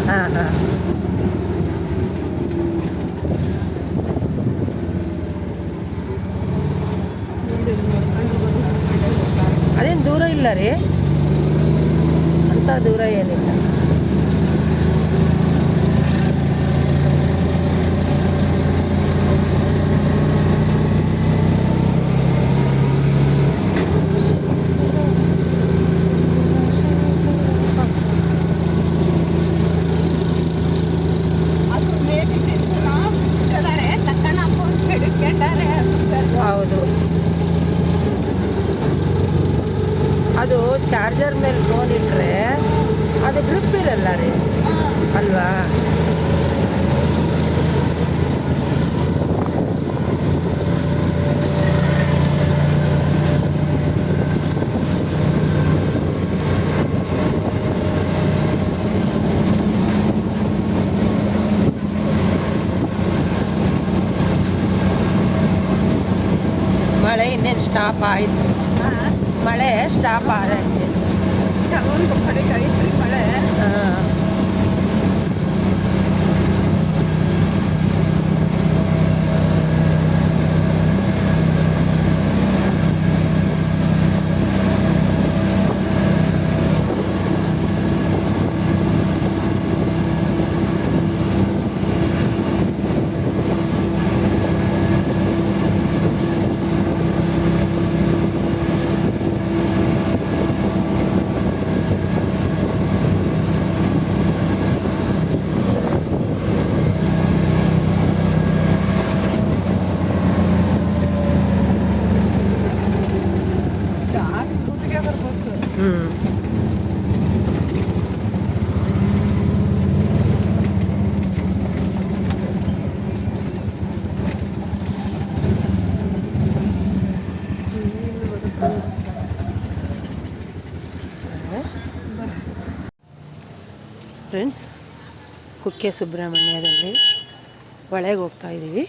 ಹಾಂ ಹಾಂ. ಅದೇನು ದೂರ ಇಲ್ಲ ರೀ, ಅಂಥ ದೂರ ಏನಿಲ್ಲ. ಹೌದು, ಅದು ಚಾರ್ಜರ್ ಮೇಲೆ ಫೋನ್ ಇಟ್ಟರೆ ಅದು ಗ್ರಿಪ್ ಇರಲ್ಲ ರೀ, ಅಲ್ವಾ? ಮಳೆ ಇನ್ನೇನು ಸ್ಟಾಪ್ ಆಯಿತು, ಮಳೆ ಸ್ಟಾಪ್ ಆಗೈತೆ. ಒಂದು ಕಡೆ ಐತ್ರಿ ಮಳೆ. ಹಾಂ, ಫ್ರೆಂಡ್ಸ್, ಕುಕ್ಕೆ ಸುಬ್ರಹ್ಮಣ್ಯದಲ್ಲಿ ಒಳಗೆ ಹೋಗ್ತಾ ಇದ್ದೀವಿ,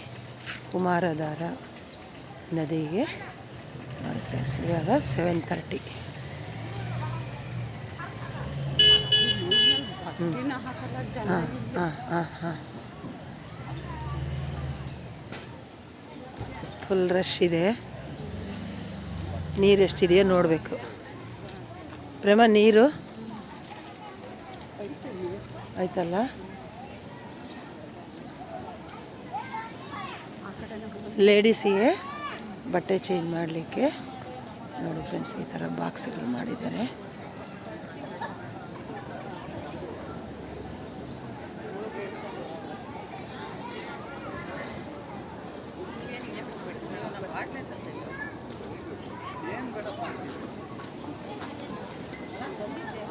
ಕುಮಾರಧಾರ ನದಿಗೆ. ನೋಡಿ ಫ್ರೆಂಡ್ಸ್, ಇವಾಗ 7:30. ಹಾಂ ಹಾಂ ಹಾಂ ಹಾಂ ಫುಲ್ ರಶ್ ಇದೆ. ನೀರು ಎಷ್ಟಿದೆಯೋ ನೋಡಬೇಕು. ಪ್ರೇಮ ನೀರು ಆಯ್ತಲ್ಲ. ಲೇಡೀಸಿಗೆ ಬಟ್ಟೆ ಚೇಂಜ್ ಮಾಡಲಿಕ್ಕೆ ನೋಡಿ ಫ್ರೆಂಡ್ಸ್, ಈ ಥರ ಬಾಕ್ಸ್ಗಳು ಮಾಡಿದ್ದಾರೆ.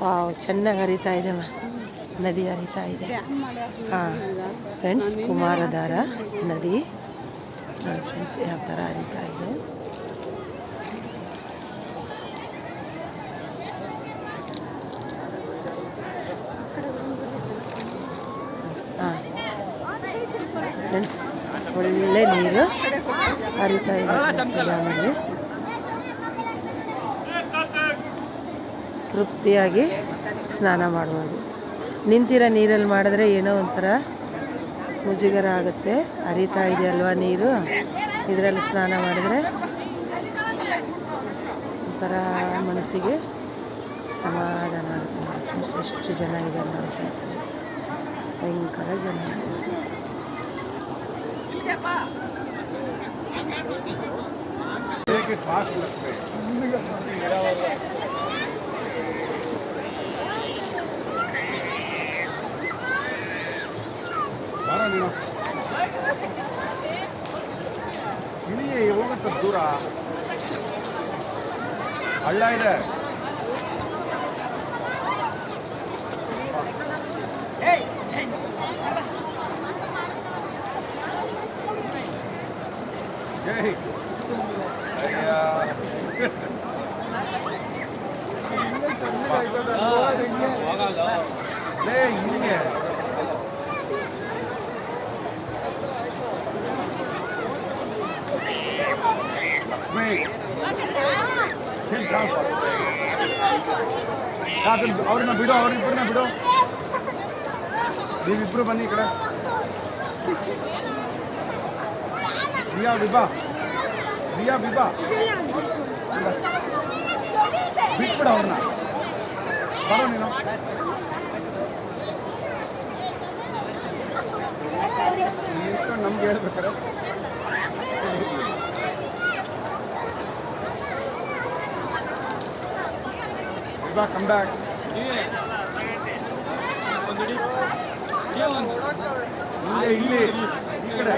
ವಾವ್, ಚೆನ್ನಾಗಿ ಹರಿತಾ ಇದೆ ನದಿ, ಹರಿತಾ ಇದೆ. ಹಾಂ ಫ್ರೆಂಡ್ಸ್, ಕುಮಾರಧಾರ ನದಿ ನೋಡಿ ಫ್ರೆಂಡ್ಸ್ ಯಾವ ಥರ ಹರಿತಾ ಇದೆ. ಹಾಂ ಫ್ರೆಂಡ್ಸ್, ಒಳ್ಳೆ ನೀರು ಹರಿತಾ ಇದೆ ಫ್ರೆಂಡ್ಸ್. ಡ್ಯಾಮಲ್ಲಿ ತೃಪ್ತಿಯಾಗಿ ಸ್ನಾನ ಮಾಡ್ಬೋದು. ನಿಂತಿರೋ ನೀರಲ್ಲಿ ಮಾಡಿದ್ರೆ ಏನೋ ಒಂಥರ ಮುಜುಗರ ಆಗುತ್ತೆ. ಹರಿತಾ ಇದೆ ಅಲ್ವಾ ನೀರು, ಇದರಲ್ಲಿ ಸ್ನಾನ ಮಾಡಿದ್ರೆ ಒಂಥರ ಮನಸ್ಸಿಗೆ ಸಮಾಧಾನ ಆಗುತ್ತೆ ನೋಡಿ ಫ್ರೆಂಡ್ಸ್. ಎಷ್ಟು ಜನ ಇದ್ದಾರೆ ನೋಡಿ ಫ್ರೆಂಡ್ಸ್, ಭಯಂಕರ ಜನ ಇದೆ. ಇಳಿಯೇ ಹೋಗುತ್ತೆ ದೂರ, ಹಳ್ಳ ಇದೆ. ಹಿಂಗೆ ಅವ್ರನ್ನ ಬಿಡು, ಅವ್ರಿಬ್ಬರನ್ನ ಬಿಡು, ನೀವಿಬ್ರು ಬನ್ನಿ ಈ ಕಡೆ. ಬಿಯಾ ಬಿಬಾ, ಬಿಯಾ ಬಿಬಾ, ಬಿಟ್ಬಿಡ ಅವ್ರನ್ನ, ಬರೋ ನೀನು. ನಮ್ಗೆ ಹೇಳ್ಬೇಕಾರೆ Viva, come back. ಇಲ್ಲಿ ಈ ಕಡೆ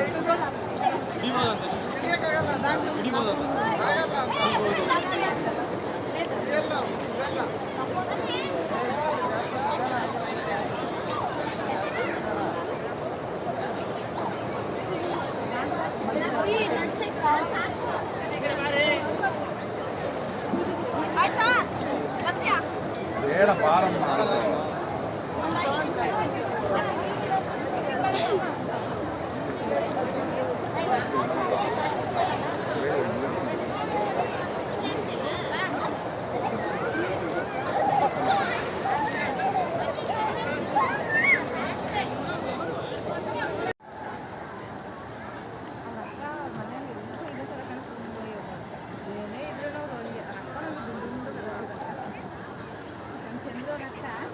ಬೇಡ ಬಾರಮ್ಮ.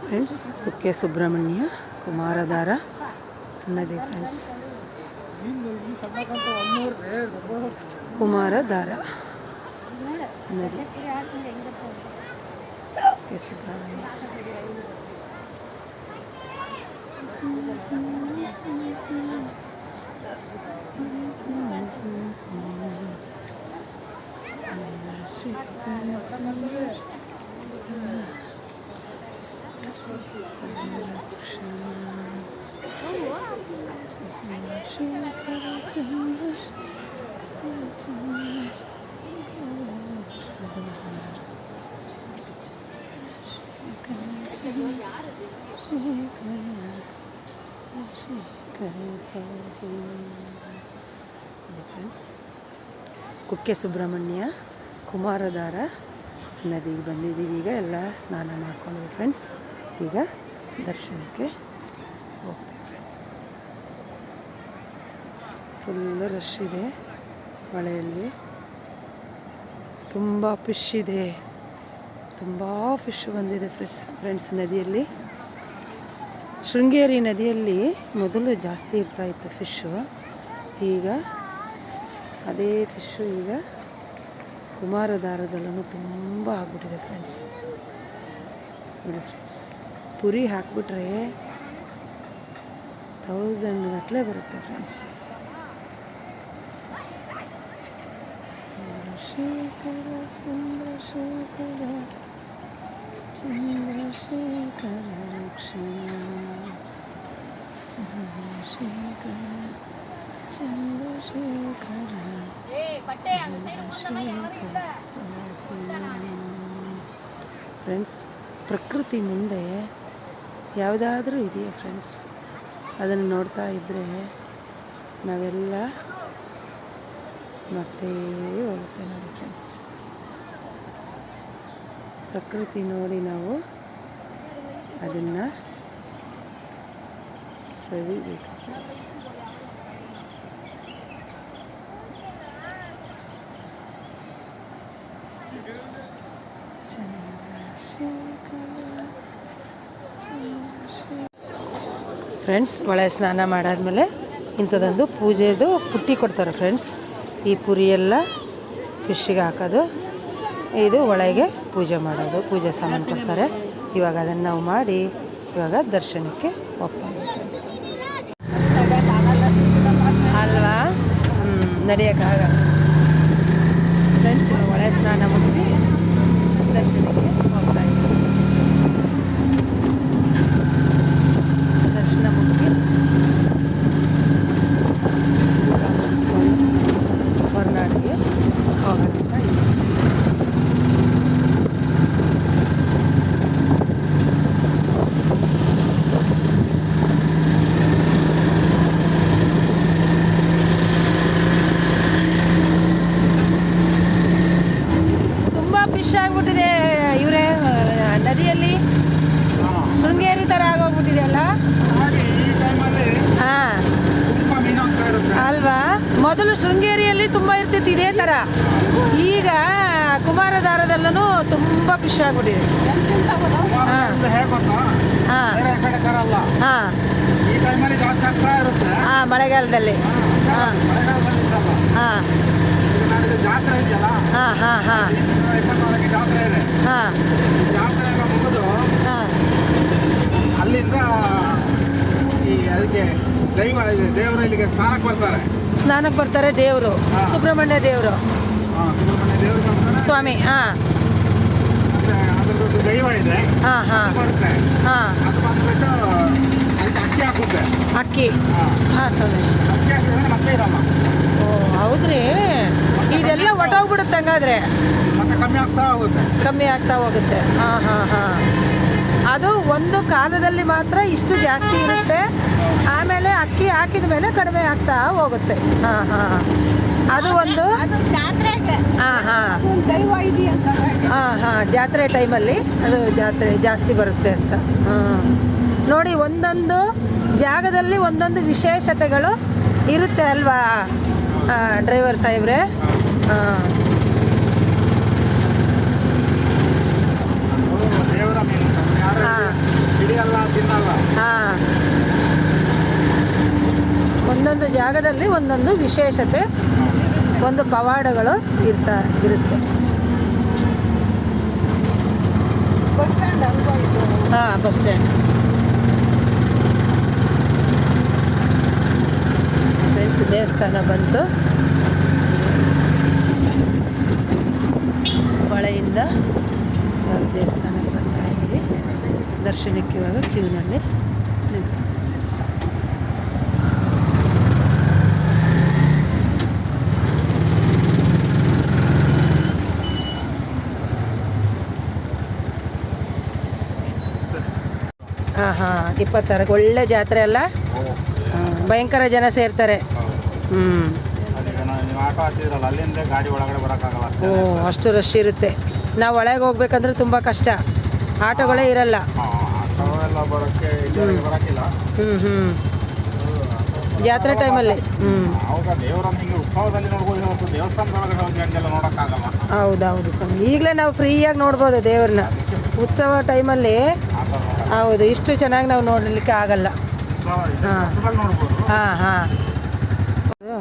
ಫ್ರೆಂಡ್ಸ್, ಕುಕ್ಕೆ ಸುಬ್ರಹ್ಮಣ್ಯ ಕುಮಾರಧಾರ ನದಿ ಫ್ರೆಂಡ್ಸ್, ಕುಮಾರಧಾರ ನದಿ ಕುಕ್ಕೆ ಸುಬ್ರಹ್ಮಣ್ಯ. ಕುಕ್ಕೆ ಸುಬ್ರಹ್ಮಣ್ಯ ಕುಮಾರಧಾರ ನದಿಗೆ ಬಂದಿದ್ದೀವಿ. ಈಗ ಎಲ್ಲ ಸ್ನಾನ ಮಾಡ್ಕೊಂಡ್ವಿ ಫ್ರೆಂಡ್ಸ್. ಈಗ ದರ್ಶನಕ್ಕೆ ಹೋಗ್ತೀವಿ ಫ್ರೆಂಡ್ಸ್. ಫುಲ್ ರಶ್ ಇದೆ ಹೊಳೆಯಲ್ಲಿ, ತುಂಬ ಫಿಶ್ ಇದೆ, ತುಂಬ ಫಿಶ್ ಬಂದಿದೆ ಫ್ರೆಂಡ್ಸ್ ನದಿಯಲ್ಲಿ. ಶೃಂಗೇರಿ ನದಿಯಲ್ಲಿ ಮೊದಲು ಜಾಸ್ತಿ ಇರ್ತಾಯಿತ್ತು ಫಿಶ್ಶು, ಈಗ ಅದೇ ಫಿಶ್ಶು ಈಗ ಕುಮಾರಧಾರದಲ್ಲೂ ತುಂಬ ಆಗ್ಬಿಟ್ಟಿದೆ ಫ್ರೆಂಡ್ಸ್. ನೋಡಿ ಫ್ರೆಂಡ್ಸ್, ಪುರಿ ಹಾಕ್ಬಿಟ್ರೆ 1000 ಗಟ್ಟಲೆ ಬರುತ್ತೆ ಫ್ರೆಂಡ್ಸ್. ಚಂದ್ರಶೇಖರ ಚಂದ್ರಶೇಖರ ಫ್ರೆಂಡ್ಸ್, ಪ್ರಕೃತಿ ಮುಂದೆ ಯಾವುದಾದ್ರೂ ಇದೆಯಾ ಫ್ರೆಂಡ್ಸ್? ಅದನ್ನು ನೋಡ್ತಾ ಇದ್ದರೆ ನಾವೆಲ್ಲ ಮತ್ತೆ ಹೋಗುತ್ತೆ ನೋಡಿ ಫ್ರೆಂಡ್ಸ್. ಪ್ರಕೃತಿ ನೋಡಿ ನಾವು ಅದನ್ನು ಸವಿಬೇಕು ಫ್ರೆಂಡ್ಸ್. ಫ್ರೆಂಡ್ಸ್, ಹೊಳೆ ಸ್ನಾನ ಮಾಡಾದ್ಮೇಲೆ ಇಂಥದ್ದೊಂದು ಪೂಜೆದು ಪುಟ್ಟಿ ಕೊಡ್ತಾರೆ ಫ್ರೆಂಡ್ಸ್. ಈ ಪುರಿ ಎಲ್ಲ ಫಿಶ್ಶಿಗೆ ಹಾಕೋದು, ಇದು ಒಳಗೆ ಪೂಜೆ ಮಾಡೋದು, ಪೂಜೆ ಸಾಮಾನು ಕೊಡ್ತಾರೆ. ಇವಾಗ ಅದನ್ನು ನಾವು ಮಾಡಿ ಇವಾಗ ದರ್ಶನಕ್ಕೆ ಹೋಗ್ತಾ ಇದ್ದೀವಿ ಫ್ರೆಂಡ್ಸ್. ಅಲ್ವಾ? ನಡೆಯೋಕ್ಕಾಗ ಫ್ರೆಂಡ್ಸ್, ಹೊಳೆ ಸ್ನಾನ ಮುಗಿಸಿ ದರ್ಶನಕ್ಕೆ ಹೋಗ್ತಾ ಇದ್ದೀವಿ. ದರ್ಶನ ಮುಗಿಸಿ ಊಟ ಮುಗಿಸ್ಕೊಂಡು ಹೊರನಾಡಿಗೆ ಹೋಗೋಣ ಅಂತ ಇದ್ದೀವಿ. ತುಂಬ ಫಿಶ್ ಆಗಿಬಿಟ್ಟಿದೆ ಇವರೇ ನದಿಯಲ್ಲಿ, ಶೃಂಗೇರಿ ಥರ ಆಗೋಗ್ಬಿಟ್ಟಿದೆ ಅಲ್ಲ? ಹಾಂ ಅಲ್ವಾ? ಮೊದಲು ಶೃಂಗೇರಿಯಲ್ಲಿ ತುಂಬ ಇರ್ತಿತ್ತು ಇದೇ ಥರ, ಈಗ ಕುಮಾರಧಾರದಲ್ಲೂ ತುಂಬ ಫಿಶ್ ಆಗ್ಬಿಟ್ಟಿದೆ. ಹಾಂ ಹಾಂ ಹಾಂ ಹಾಂ ಮಳೆಗಾಲದಲ್ಲಿ. ಹಾಂ ಹಾಂ ಹಾಂ ಹಾಂ ಹಾಂ ಹಾಂ ಹಾಂ ಅಲ್ಲಿಂದ ಈ ಅದಕ್ಕೆ ದೈವ ದೇವರು ಇಲ್ಲಿಗೆ ಸ್ನಾನಕ್ಕೆ ಬರ್ತಾರೆ ದೇವರು, ಸುಬ್ರಹ್ಮಣ್ಯ ದೇವರು, ಸುಬ್ರಹ್ಮಣ್ಯ ದೇವರು ಸ್ವಾಮಿ. ಹಾಂ ಅದರದ್ದು ದೈವ ಇದೆ. ಹಾಂ ಹಾಂ ಹಾಂ ಅದು ಬಂದ್ಬಿಟ್ಟು ಅದಕ್ಕೆ ಅಕ್ಕಿ ಹಾಕುತ್ತೆ. ಅಕ್ಕಿ ಹಾಂ ಸ್ವಾಮಿ, ಅಕ್ಕಿ ಹಾಕಿದ್ರೆ ಮತ್ತೆ ಇರಲ್ಲ. ಓ ಹೌದ್ರಿ, ಇದೆಲ್ಲ ಒಟ್ಟೋಗ್ಬಿಡುತ್ತೆ ಹಂಗಾದ್ರೆ, ಮತ್ತೆ ಕಮ್ಮಿ ಆಗ್ತಾ ಹೋಗುತ್ತೆ. ಹಾಂ ಹಾಂ ಹಾಂ ಅದು ಒಂದು ಕಾಲದಲ್ಲಿ ಮಾತ್ರ ಇಷ್ಟು ಜಾಸ್ತಿ ಇರುತ್ತೆ, ಆಮೇಲೆ ಅಕ್ಕಿ ಹಾಕಿದ ಮೇಲೆ ಕಡಿಮೆ ಆಗ್ತಾ ಹೋಗುತ್ತೆ. ಹಾಂ ಹಾಂ ಅದು ಒಂದು ಹಾಂ ಹಾಂ ಹಾಂ ಹಾಂ ಜಾತ್ರೆ ಟೈಮಲ್ಲಿ ಅದು ಜಾತ್ರೆ ಜಾಸ್ತಿ ಬರುತ್ತೆ ಅಂತ. ಹಾಂ ನೋಡಿ, ಒಂದೊಂದು ಜಾಗದಲ್ಲಿ ಒಂದೊಂದು ವಿಶೇಷತೆಗಳು ಇರುತ್ತೆ ಅಲ್ವಾ ಡ್ರೈವರ್ ಸಾಹೇಬ್ರೆ? ಹಾಂ ಹಾಂ ಒಂದೊಂದು ಜಾಗದಲ್ಲಿ ಒಂದೊಂದು ವಿಶೇಷತೆ, ಒಂದು ಪವಾಡಗಳು ಇರುತ್ತೆ. ಹಾಂ ಬಸ್ ಸ್ಟ್ಯಾಂಡ್ ಫ್ರೆಂಡ್ಸ್, ದೇವಸ್ಥಾನ ಬಂತು. ಹೊಳೆಯಿಂದ ದೇವಸ್ಥಾನಕ್ಕೆ ಬರ್ತಾ ಇದ್ದೀವಿ. ದರ್ಶನಕ್ಕೆ ಇವಾಗ ಕ್ಯೂನಲ್ಲಿ ನಿಂತ್ಕೊಳ್ತೀವಿ. ಹಾಂ ಹಾಂ 26 ಒಳ್ಳೆ ಜಾತ್ರೆ ಅಲ್ಲ? ಭಯಂಕರ ಜನ ಸೇರ್ತಾರೆ. ಓ ಅಷ್ಟು ರಶ್ ಇರುತ್ತೆ. ನಾವು ಒಳಗೆ ಹೋಗ್ಬೇಕಂದ್ರೆ ತುಂಬ ಕಷ್ಟ, ಆಟೋಗಳೇ ಇರಲ್ಲ. ಬರೋಕ್ಕೆ ಇಲ್ಲಿವರೆಗೆ ಬರೋಕ್ಕಿಲ್ಲ. ಜಾತ್ರೆ ಟೈಮಲ್ಲಿ. ಅವಾಗ ದೇವರನ್ನ ಹಿಂಗೆ ಉತ್ಸವದಲ್ಲಿ ನೋಡ್ಬೋದು ಹೊರತು ದೇವಸ್ಥಾನದೊಳಗಡೆ ಹೋಗಿ ಹಂಗೆಲ್ಲ ನೋಡೋಕ್ಕಾಗಲ್ಲ. ಹೌದು ಸ್ವಾಮಿ, ಈಗಲೇ ನಾವು ಫ್ರೀಯಾಗಿ ನೋಡ್ಬೋದು ದೇವ್ರನ್ನ. ಉತ್ಸವ ಟೈಮಲ್ಲಿ ಹೌದು, ಇಷ್ಟು ಚೆನ್ನಾಗಿ ನಾವು ನೋಡಲಿಕ್ಕೆ ಆಗಲ್ಲ. ನೋಡ್ಬೋದು. ಹಾಂ ಹಾಂ ಹಾಂ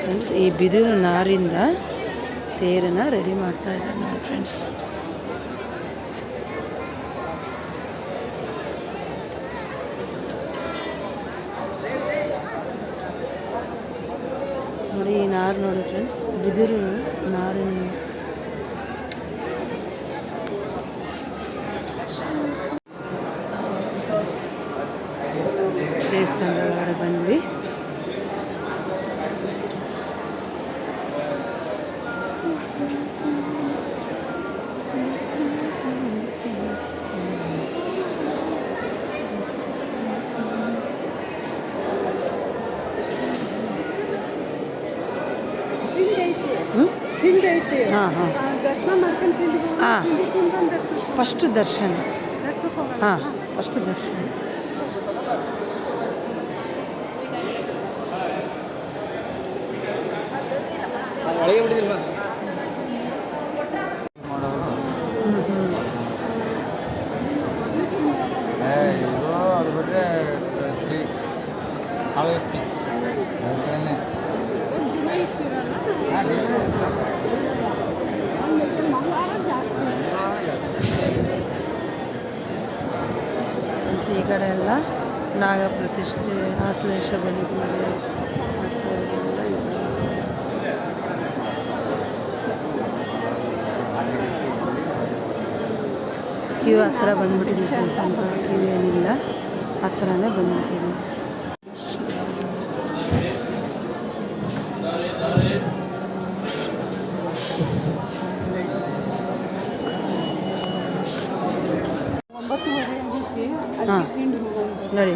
ಫ್ರೆಂಡ್ಸ್, ಈ ಬಿದಿರು ನಾರಿಂದ ತೇರನ್ನು ರೆಡಿ ಮಾಡ್ತಾ ಇದ್ದಾರೆ ನೋಡಿ ಫ್ರೆಂಡ್ಸ್. ನೋಡಿ ಈ ನಾರು ನೋಡಿ ಫ್ರೆಂಡ್ಸ್, ಬಿದಿರು ನಾರಿನ ದೇವಸ್ಥಾನದ ಒಳಗಡೆ ಬಂದ್ವಿ. ಹಾಂ ಹಾಂ ಹಾಂ, ಫಸ್ಟ್ ದರ್ಶನ. ಹಾಂ, ಫಸ್ಟ್ ದರ್ಶನ. ಅದು ಬಿಟ್ಟರೆ ಈ ಕಡೆ ಎಲ್ಲ ನಾಗ ಪ್ರತಿಷ್ಠೆ, ಆಶ್ಲೇಷ ಬಲಿ ಪೂಜೆ, ಕ್ಯೂ ಹತ್ರ ಬಂದ್ಬಿಟ್ಟಿದೆ ಫ್ರೆಂಡ್ಸ್. ಅಂತ ಕ್ಯೂ ಏನಿಲ್ಲ, ಹತ್ರನೇ ಬಂದ್ಬಿಟ್ಟಿದೆ. ಹಾಂ ನೋಡಿ,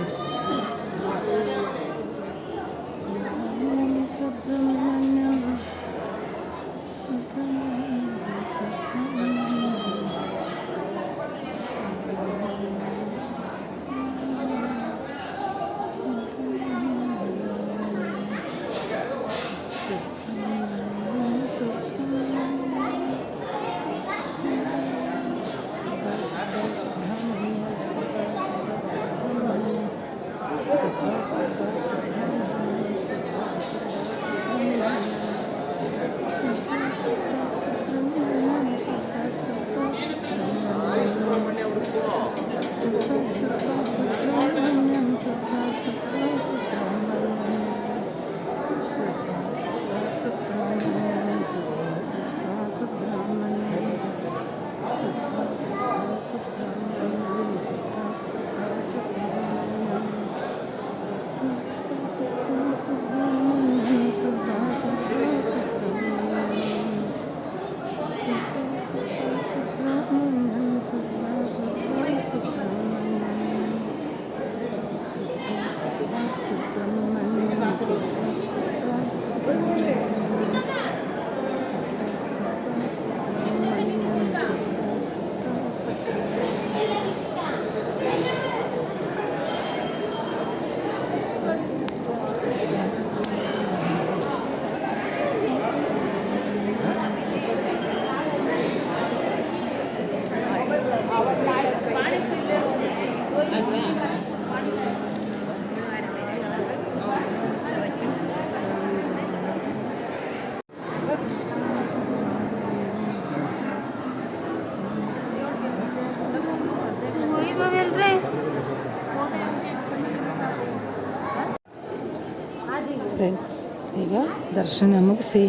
ಫ್ರೆಂಡ್ಸ್, ಈಗ ದರ್ಶನ ಮುಗಿಸಿ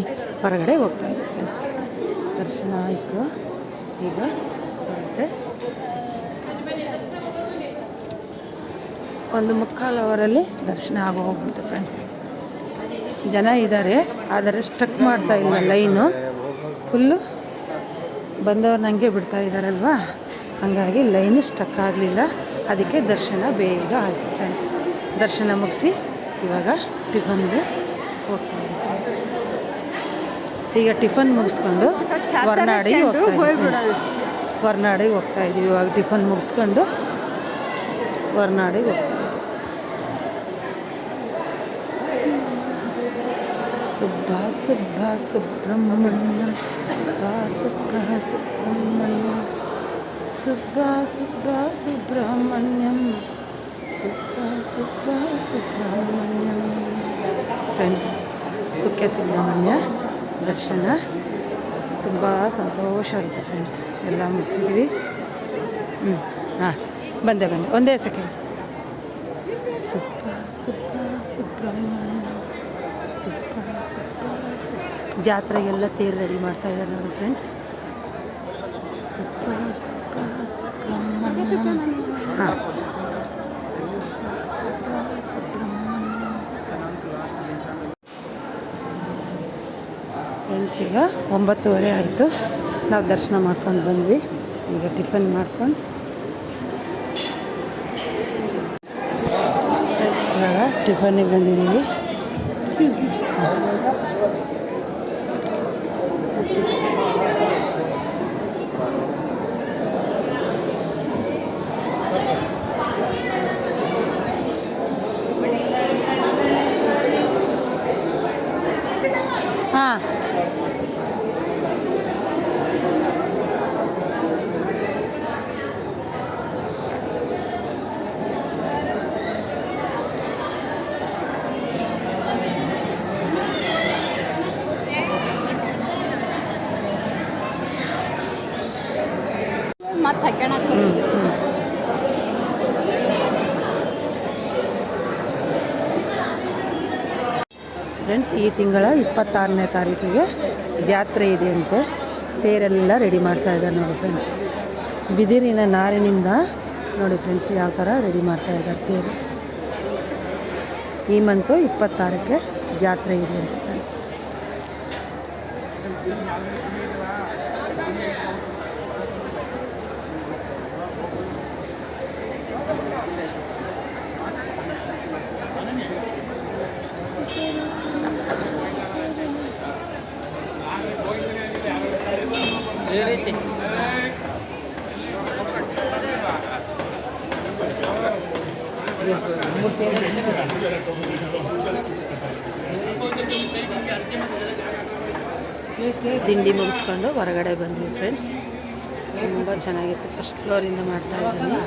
ಹೊರಗಡೆ ಹೋಗ್ತಾ ಇದ್ದೀವಿ ಫ್ರೆಂಡ್ಸ್. ದರ್ಶನ ಆಯಿತು, ಈಗ ಹೊರಗಡೆ 1:15 ಅವರಲ್ಲಿ ದರ್ಶನ ಆಗೋಗ್ಬಿಡ್ತು ಫ್ರೆಂಡ್ಸ್. ಜನ ಇದ್ದಾರೆ, ಆದರೆ ಸ್ಟಕ್ ಮಾಡ್ತಾ ಇಲ್ಲ ಲೈನು, ಫುಲ್ಲು ಬಂದವ್ರನ್ನ ಹಂಗೆ ಬಿಡ್ತಾ ಇದ್ದಾರಲ್ವ, ಹಾಗಾಗಿ ಲೈನು ಸ್ಟಕ್ ಆಗಲಿಲ್ಲ. ಅದಕ್ಕೆ ದರ್ಶನ ಬೇಗ ಆಯಿತು ಫ್ರೆಂಡ್ಸ್. ದರ್ಶನ ಮುಗಿಸಿ ಇವಾಗ ಟಿಫನ್ಗೆ ಹೋಗ್ತಾ ಇದ್ದೀವಿ ಫ್ರೆಂಡ್ಸ್. ಈಗ ಟಿಫನ್ ಮುಗಿಸ್ಕೊಂಡು ಹೊರನಾಡಿಗೆ ಹೋಗ್ತಾ ಇದ್ದೀವಿ ಫ್ರೆಂಡ್ಸ್. ಹೊರನಾಡಿಗೆ ಹೋಗ್ತಾ ಇದ್ದೀವಿ ಇವಾಗ. ಟಿಫನ್ ಮುಗಿಸ್ಕೊಂಡು ಹೊರನಾಡಿಗೆ ಹೋಗ್ತಾ ಇದ್ದೀವಿ. ಸುಬ್ಬ ಸುಬ್ಬ ಸುಬ್ರಹ್ಮಣ್ಯ, ಸುಬ್ಬ ಸುಬ್ರಹ್ಮಣ್ಯ, ಸುಬ್ಬ ಸುಬ್ಬ ಸುಬ್ರಹ್ಮಣ್ಯಂ, ಸುಬ್ಬ ಸುಬ್ಬ ಸುಬ್ರಹ್ಮಣ್ಯಂ. ಫ್ರೆಂಡ್ಸ್, ಕುಕ್ಕೆ ಸುಬ್ರಹ್ಮಣ್ಯ ದರ್ಶನ ತುಂಬ ಸಂತೋಷ ಆಯಿತು ಫ್ರೆಂಡ್ಸ್. ಎಲ್ಲ ಮುಗಿಸಿದ್ವಿ. ಹಾಂ, ಬಂದೆ ಒಂದೇ ಸೆಕೆಂಡ್. ಸುಬ್ಬ ಸುಬ್ಬ ಸುಬ್ರಹ್ಮಣ್ಯ, ಸುಬ್ಬ ಸುಬ್ಬ ಸುಬ್ಬ. ಜಾತ್ರೆಗೆಲ್ಲ ತೇರು ರೆಡಿ ಮಾಡ್ತಾ ಇದ್ದಾರೆ ನೋಡಿ ಫ್ರೆಂಡ್ಸ್. ಸುಬ್ಬ ಸುಬ್ಬ ಸುಬ್ರಹ್ಮಣ್ಯ. ಹಾಂ, ಸುಬ್ಬ ಸುಬ್ಬ ಸುಬ್ರಹ್ಮಣ್ಯ. ಫ್ರೆಂಡ್ಸ್, ಈಗ 9:30 ಆಯಿತು. ನಾವು ದರ್ಶನ ಮಾಡ್ಕೊಂಡು ಬಂದ್ವಿ. ಈಗ ಟಿಫನ್ ಮಾಡ್ಕೊಂಡು ಇವಾಗ ಟಿಫನ್ನಿಗೆ ಬಂದಿದ್ದೀವಿ. Excuse me. ಹಾಂ, ಮತ್ತೆ ಹಾಕ್ಯಣಕ್ಕೆ ಫ್ರೆಂಡ್ಸ್, ಈ ತಿಂಗಳ 26ನೇ ತಾರೀಕಿಗೆ ಜಾತ್ರೆ ಇದೆ ಅಂತೆ. ತೇರೆಲ್ಲ ರೆಡಿ ಮಾಡ್ತಾ ಇದ್ದಾರೆ ನೋಡಿ ಫ್ರೆಂಡ್ಸ್. ಬಿದಿರಿನ ನಾರಿನಿಂದ ನೋಡಿ ಫ್ರೆಂಡ್ಸ್ ಯಾವ ಥರ ರೆಡಿ ಮಾಡ್ತಾ ಇದ್ದಾರೆ ತೇರು. ಈ ಮಂತು 26ಕ್ಕೆ ಜಾತ್ರೆ ಇದೆ ಅಂತ ಫ್ರೆಂಡ್ಸ್. ತಿಂಡಿ ಮುಗಿಸ್ಕೊಂಡು ಹೊರಗಡೆ ಬಂದ್ವಿ ಫ್ರೆಂಡ್ಸ್. ತುಂಬ ಚೆನ್ನಾಗಿತ್ತು. ಫಸ್ಟ್ ಫ್ಲೋರಿಂದ ಮಾಡ್ತಾ ಇದ್ದೀನಿ.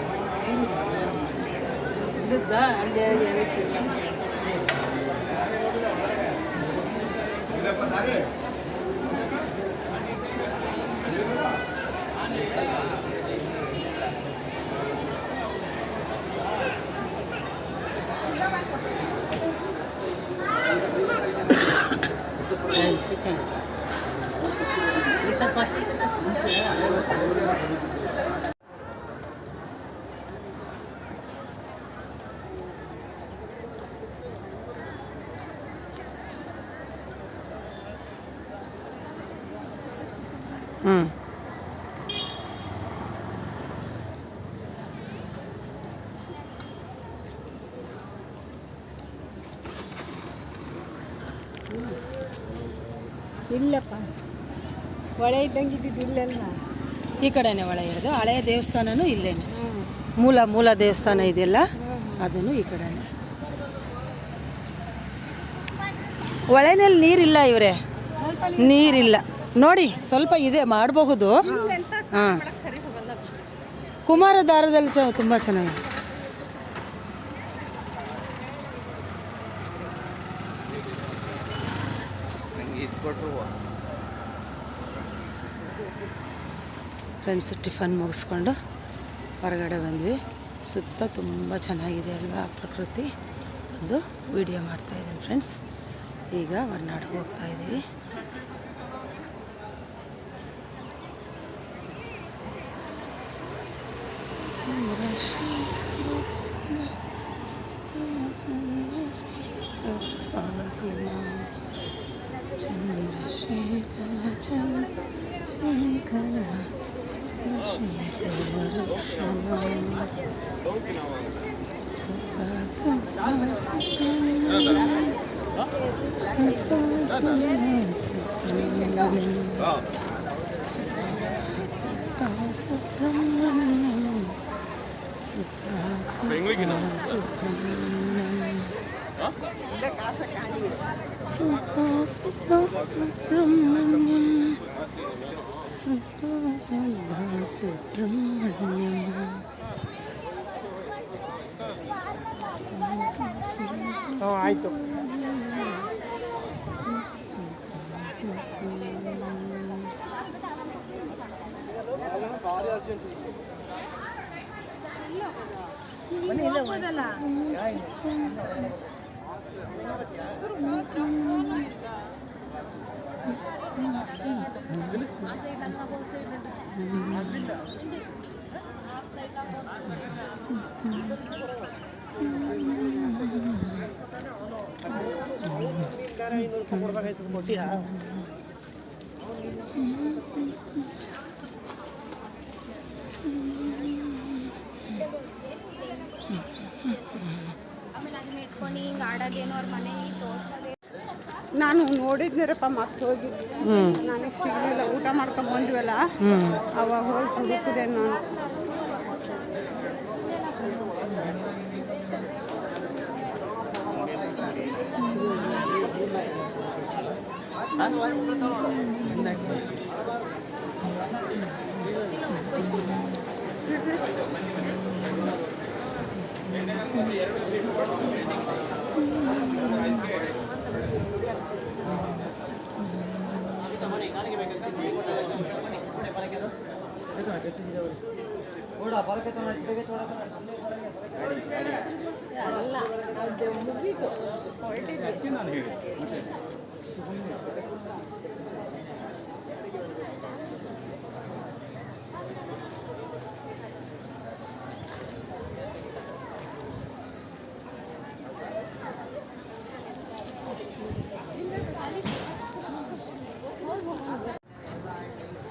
ಇಲ್ಲಪ್ಪ, ಹೊಳೆ ಇದ್ದಂಗೆ ಇದ್ದಿದ್ದಿಲ್ಲ. ಈ ಕಡೆನೇ ಒಳ ಇರೋದು. ಹಳೆಯ ದೇವಸ್ಥಾನನೂ ಇಲ್ಲೇನೆ. ಮೂಲ ದೇವಸ್ಥಾನ ಇದೆಯಲ್ಲ, ಅದನ್ನು ಈ ಕಡೆನೇ. ಹೊಳೆನಲ್ಲಿ ನೀರಿಲ್ಲ ಇವರೇ, ನೀರಿಲ್ಲ ನೋಡಿ. ಸ್ವಲ್ಪ ಇದೆ, ಮಾಡಬಹುದು. ಹಾಂ, ಕುಮಾರಧಾರದಲ್ಲಿ ತುಂಬ ಚೆನ್ನಾಗಿದೆ. ಫ್ರೆಂಡ್ಸ್, ಟಿಫನ್ ಮುಗಿಸ್ಕೊಂಡು ಹೊರಗಡೆ ಬಂದ್ವಿ. ಸುತ್ತ ತುಂಬ ಚೆನ್ನಾಗಿದೆ ಅಲ್ವಾ ಪ್ರಕೃತಿ. ಒಂದು ವಿಡಿಯೋ ಮಾಡ್ತಾಯಿದ್ದೀನಿ ಫ್ರೆಂಡ್ಸ್. ಈಗ ಹೊರನಾಡಿಗೆ ಹೋಗ್ತಾ ಇದ್ದೀವಿ. ಆಯಿತು. ನಾನು ನೋಡಿದ್ನಿರಪ್ಪ ಮತ್ತೆ ಹೋಗಿ ನನಗೆ ಸಿಗಲಿಲ್ಲ. ಊಟ ಮಾಡ್ಕೊಂಡು ಬಂದ್ವಲ್ಲ ಅವಾಗ ಹೋಗಿ ಹುಡುಕಿದೆ ನಾನು.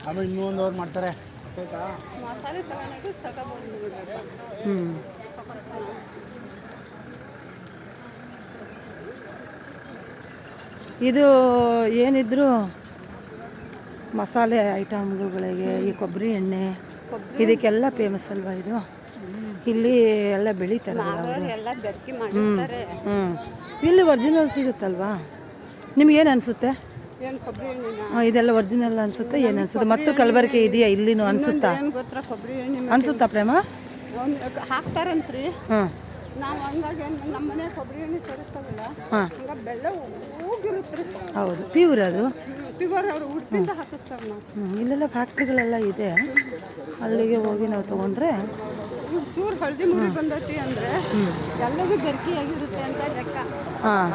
ಆಮೇಲೆ ಇನ್ನೊಂದು ಅವ್ರು ಮಾಡ್ತಾರೆ. ಮಸಾಲೆ ತಗೊಂಡು ಇದು ಏನಿದ್ರು ಮಸಾಲೆ ಐಟಮ್ಗಳಿಗೆ ಈ ಕೊಬ್ಬರಿ ಎಣ್ಣೆ ಇದಕ್ಕೆಲ್ಲ ಫೇಮಸ್ ಅಲ್ವಾ ಇದು? ಇಲ್ಲಿ ಎಲ್ಲ ಬೆಳೀತಾರೆ ಎಲ್ಲ ಬೆರ್ಕಿ ಮಾಡಿರ್ತಾರೆ. ಇಲ್ಲಿ ಒರಿಜಿನಲ್ ಸಿಗುತ್ತಲ್ವಾ? ನಿಮ್ಗೇನು ಅನಿಸುತ್ತೆ? ಏನು ಕೊಬ್ಬರಿ ಎಣ್ಣೆ ಇದೆಲ್ಲ ಒರಿಜಿನಲ್ ಅನಿಸುತ್ತೆ? ಏನು ಅನಿಸುತ್ತೆ? ಮತ್ತು ಕಲಬೆರಕೆ ಇದೆಯಾ ಇಲ್ಲಿನೂ ಅನಿಸುತ್ತಾ? ಏನು ಗೊತ್ತಾ ಕೊಬ್ಬರಿ ಎಣ್ಣೆ ಅನಿಸುತ್ತಾ ಪ್ರೇಮ? ಹಾಕ್ತಾರಂತ್ರಿ. ಹಾಂ, ನಾವು ಹಂಗಾಗಿ ನಮ್ಮ ಮನೆ ಕೊಬ್ಬರಿ ಎಣ್ಣೆ ತರಿಸ್ತಾವಲ್ಲ ಹಂಗೆ ಬೆಳ್ಳ ಹೋಗಿರುತ್ತೆ. ಹೌದು, ಪ್ಯೂರ್ ಅದು. ಪ್ಯೂರ್ ಅವರು ಉಡ್ಪಿಂದ ಹಾಕಿಸ್ತಾರೆ ನಾವು. ಇಲ್ಲೆಲ್ಲ ಫ್ಯಾಕ್ಟ್ರಿಗಳೆಲ್ಲ ಇದೆ, ಅಲ್ಲಿಗೆ ಹೋಗಿ ನಾವು ತೊಗೊಂಡ್ರೆ ಚೂರು ಹಳದಿ ಮುಡಿ ಬಂದೈತಿ ಅಂದರೆ ಎಲ್ಲದೂ ಬೆರ್ಕಿಯಾಗಿರುತ್ತೆ ಅಂತ ಲೆಕ್ಕ. ಹಾಂ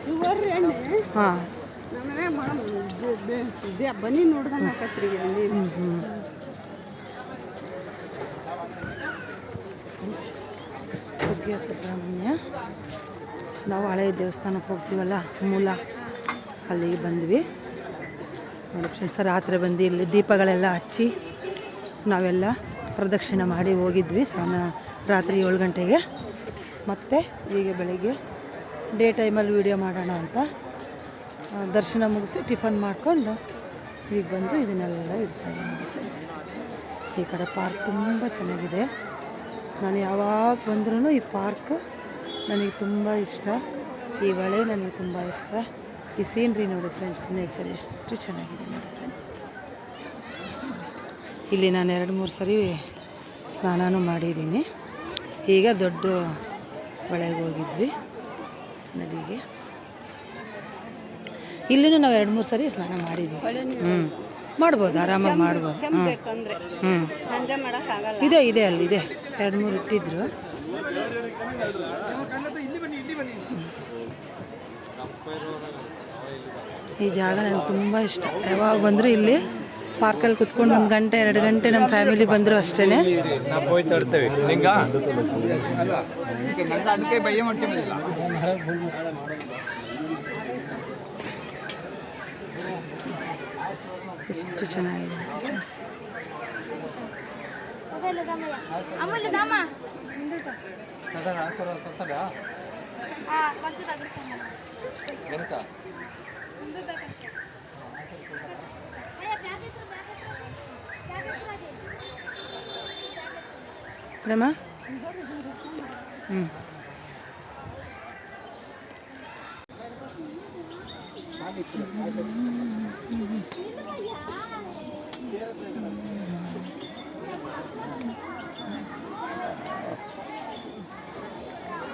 ಪ್ಯೂರ್ ಎಣ್ಣೆ ಹಾಂ ನಮ್ಮನೆ ಬನ್ನಿ ನೋಡ್ದಂಗೆ ಹಾಕತ್ರಿ ಎಣ್ಣೆ. ಕುಕ್ಕೆ ಸುಬ್ರಹ್ಮಣ್ಯ. ನಾವು ಹಳೆಯ ದೇವಸ್ಥಾನಕ್ಕೆ ಹೋಗ್ತೀವಲ್ಲ ಮೂಲ, ಅಲ್ಲಿಗೆ ಬಂದ್ವಿ ನೋಡಿ ಫ್ರೆಂಡ್ಸ್. ರಾತ್ರಿ ಬಂದು ಇಲ್ಲಿ ದೀಪಗಳೆಲ್ಲ ಹಚ್ಚಿ ನಾವೆಲ್ಲ ಪ್ರದಕ್ಷಿಣೆ ಮಾಡಿ ಹೋಗಿದ್ವಿ ರಾತ್ರಿ 7 ಗಂಟೆಗೆ. ಮತ್ತು ಈಗ ಬೆಳಗ್ಗೆ ಡೇ ಟೈಮಲ್ಲಿ ವೀಡಿಯೋ ಮಾಡೋಣ ಅಂತ ದರ್ಶನ ಮುಗಿಸಿ ಟಿಫನ್ ಮಾಡಿಕೊಂಡು ಈಗ ಬಂದು ಇದನ್ನೆಲ್ಲ ಇಡ್ತಾಯಿದ್ದೀನಿ ನೋಡಿ ಫ್ರೆಂಡ್ಸ್. ಈ ಕಡೆ ಪಾರ್ಕ್ ತುಂಬ ಚೆನ್ನಾಗಿದೆ. ನಾನು ಯಾವಾಗ ಬಂದ್ರೂ ಈ ಪಾರ್ಕ್ ನನಗೆ ತುಂಬ ಇಷ್ಟ. ಈ ಹೊಳೆ ನನಗೆ ತುಂಬ ಇಷ್ಟ. ಈ ಸೀನ್ರಿ ನೋಡಿ ಫ್ರೆಂಡ್ಸ್, ನೇಚರ್ ಎಷ್ಟು ಚೆನ್ನಾಗಿದೆ ನೋಡಿ ಫ್ರೆಂಡ್ಸ್. ಇಲ್ಲಿ ನಾನು 2-3 ಸರಿ ಸ್ನಾನನೂ ಮಾಡಿದ್ದೀನಿ. ಈಗ ದೊಡ್ಡ ಹೊಳೆಗೆ ಹೋಗಿದ್ವಿ ನದಿಗೆ. ಇಲ್ಲಿನೂ ನಾವು 2-3 ಸರಿ ಸ್ನಾನ ಮಾಡಿದ್ದೀವಿ. ಮಾಡ್ಬೋದು, ಆರಾಮಾಗಿ ಮಾಡ್ಬೋದು. ಬೇಕಂದ್ರೆ ಸಂಜೆ ಮಾಡೋಕ್ಕಾಗಲ್ಲ. ಇದೆ ಅಲ್ಲಿದೆ 2-3 ಇಟ್ಟಿದ್ರು. ಈ ಜಾಗ ನನಗೆ ತುಂಬ ಇಷ್ಟ. ಯಾವಾಗ ಬಂದರೂ ಇಲ್ಲಿ ಪಾರ್ಕಲ್ಲಿ ಕುತ್ಕೊಂಡು 1 ಗಂಟೆ 2 ಗಂಟೆ ನಮ್ಮ ಫ್ಯಾಮಿಲಿ ಬಂದರೂ ಅಷ್ಟೇ. ಎಷ್ಟು ಚೆನ್ನಾಗಿದೆ. ಪ್ರೇಮ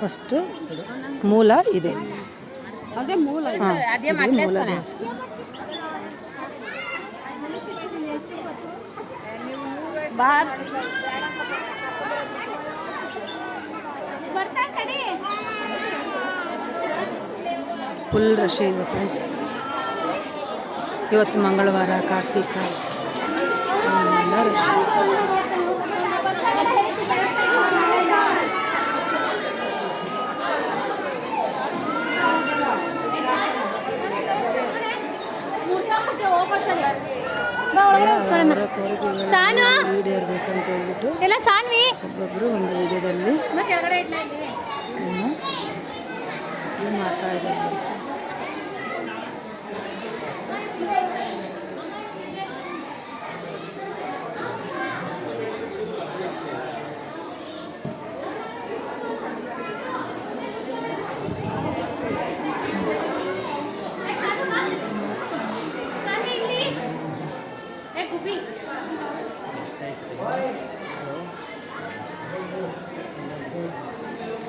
ಫಸ್ಟ್ ಮೂಲ ಇದೆ. ಅದೇ ಮೂಲ. ಅದೇ ಮೂಲ ದೇವಸ್ಥಾನ. ಫುಲ್ ರಶ್ ಇದೆ ಫ್ರೆಂಡ್ಸ್. ಇವತ್ತು ಮಂಗಳವಾರ, ಕಾರ್ತಿಕ ಎಲ್ಲ ರಶ್ ಇದೆ. ಈಡೇರ್ಬೇಕಂತ ಹೇಳ್ಬಿಟ್ಟು ಒಬ್ಬೊಬ್ಬರು ಒಂದು ವಿಡಿಯೋದಲ್ಲಿ ಮಾಡ್ತಾ ಇದ್ದಾರೆ.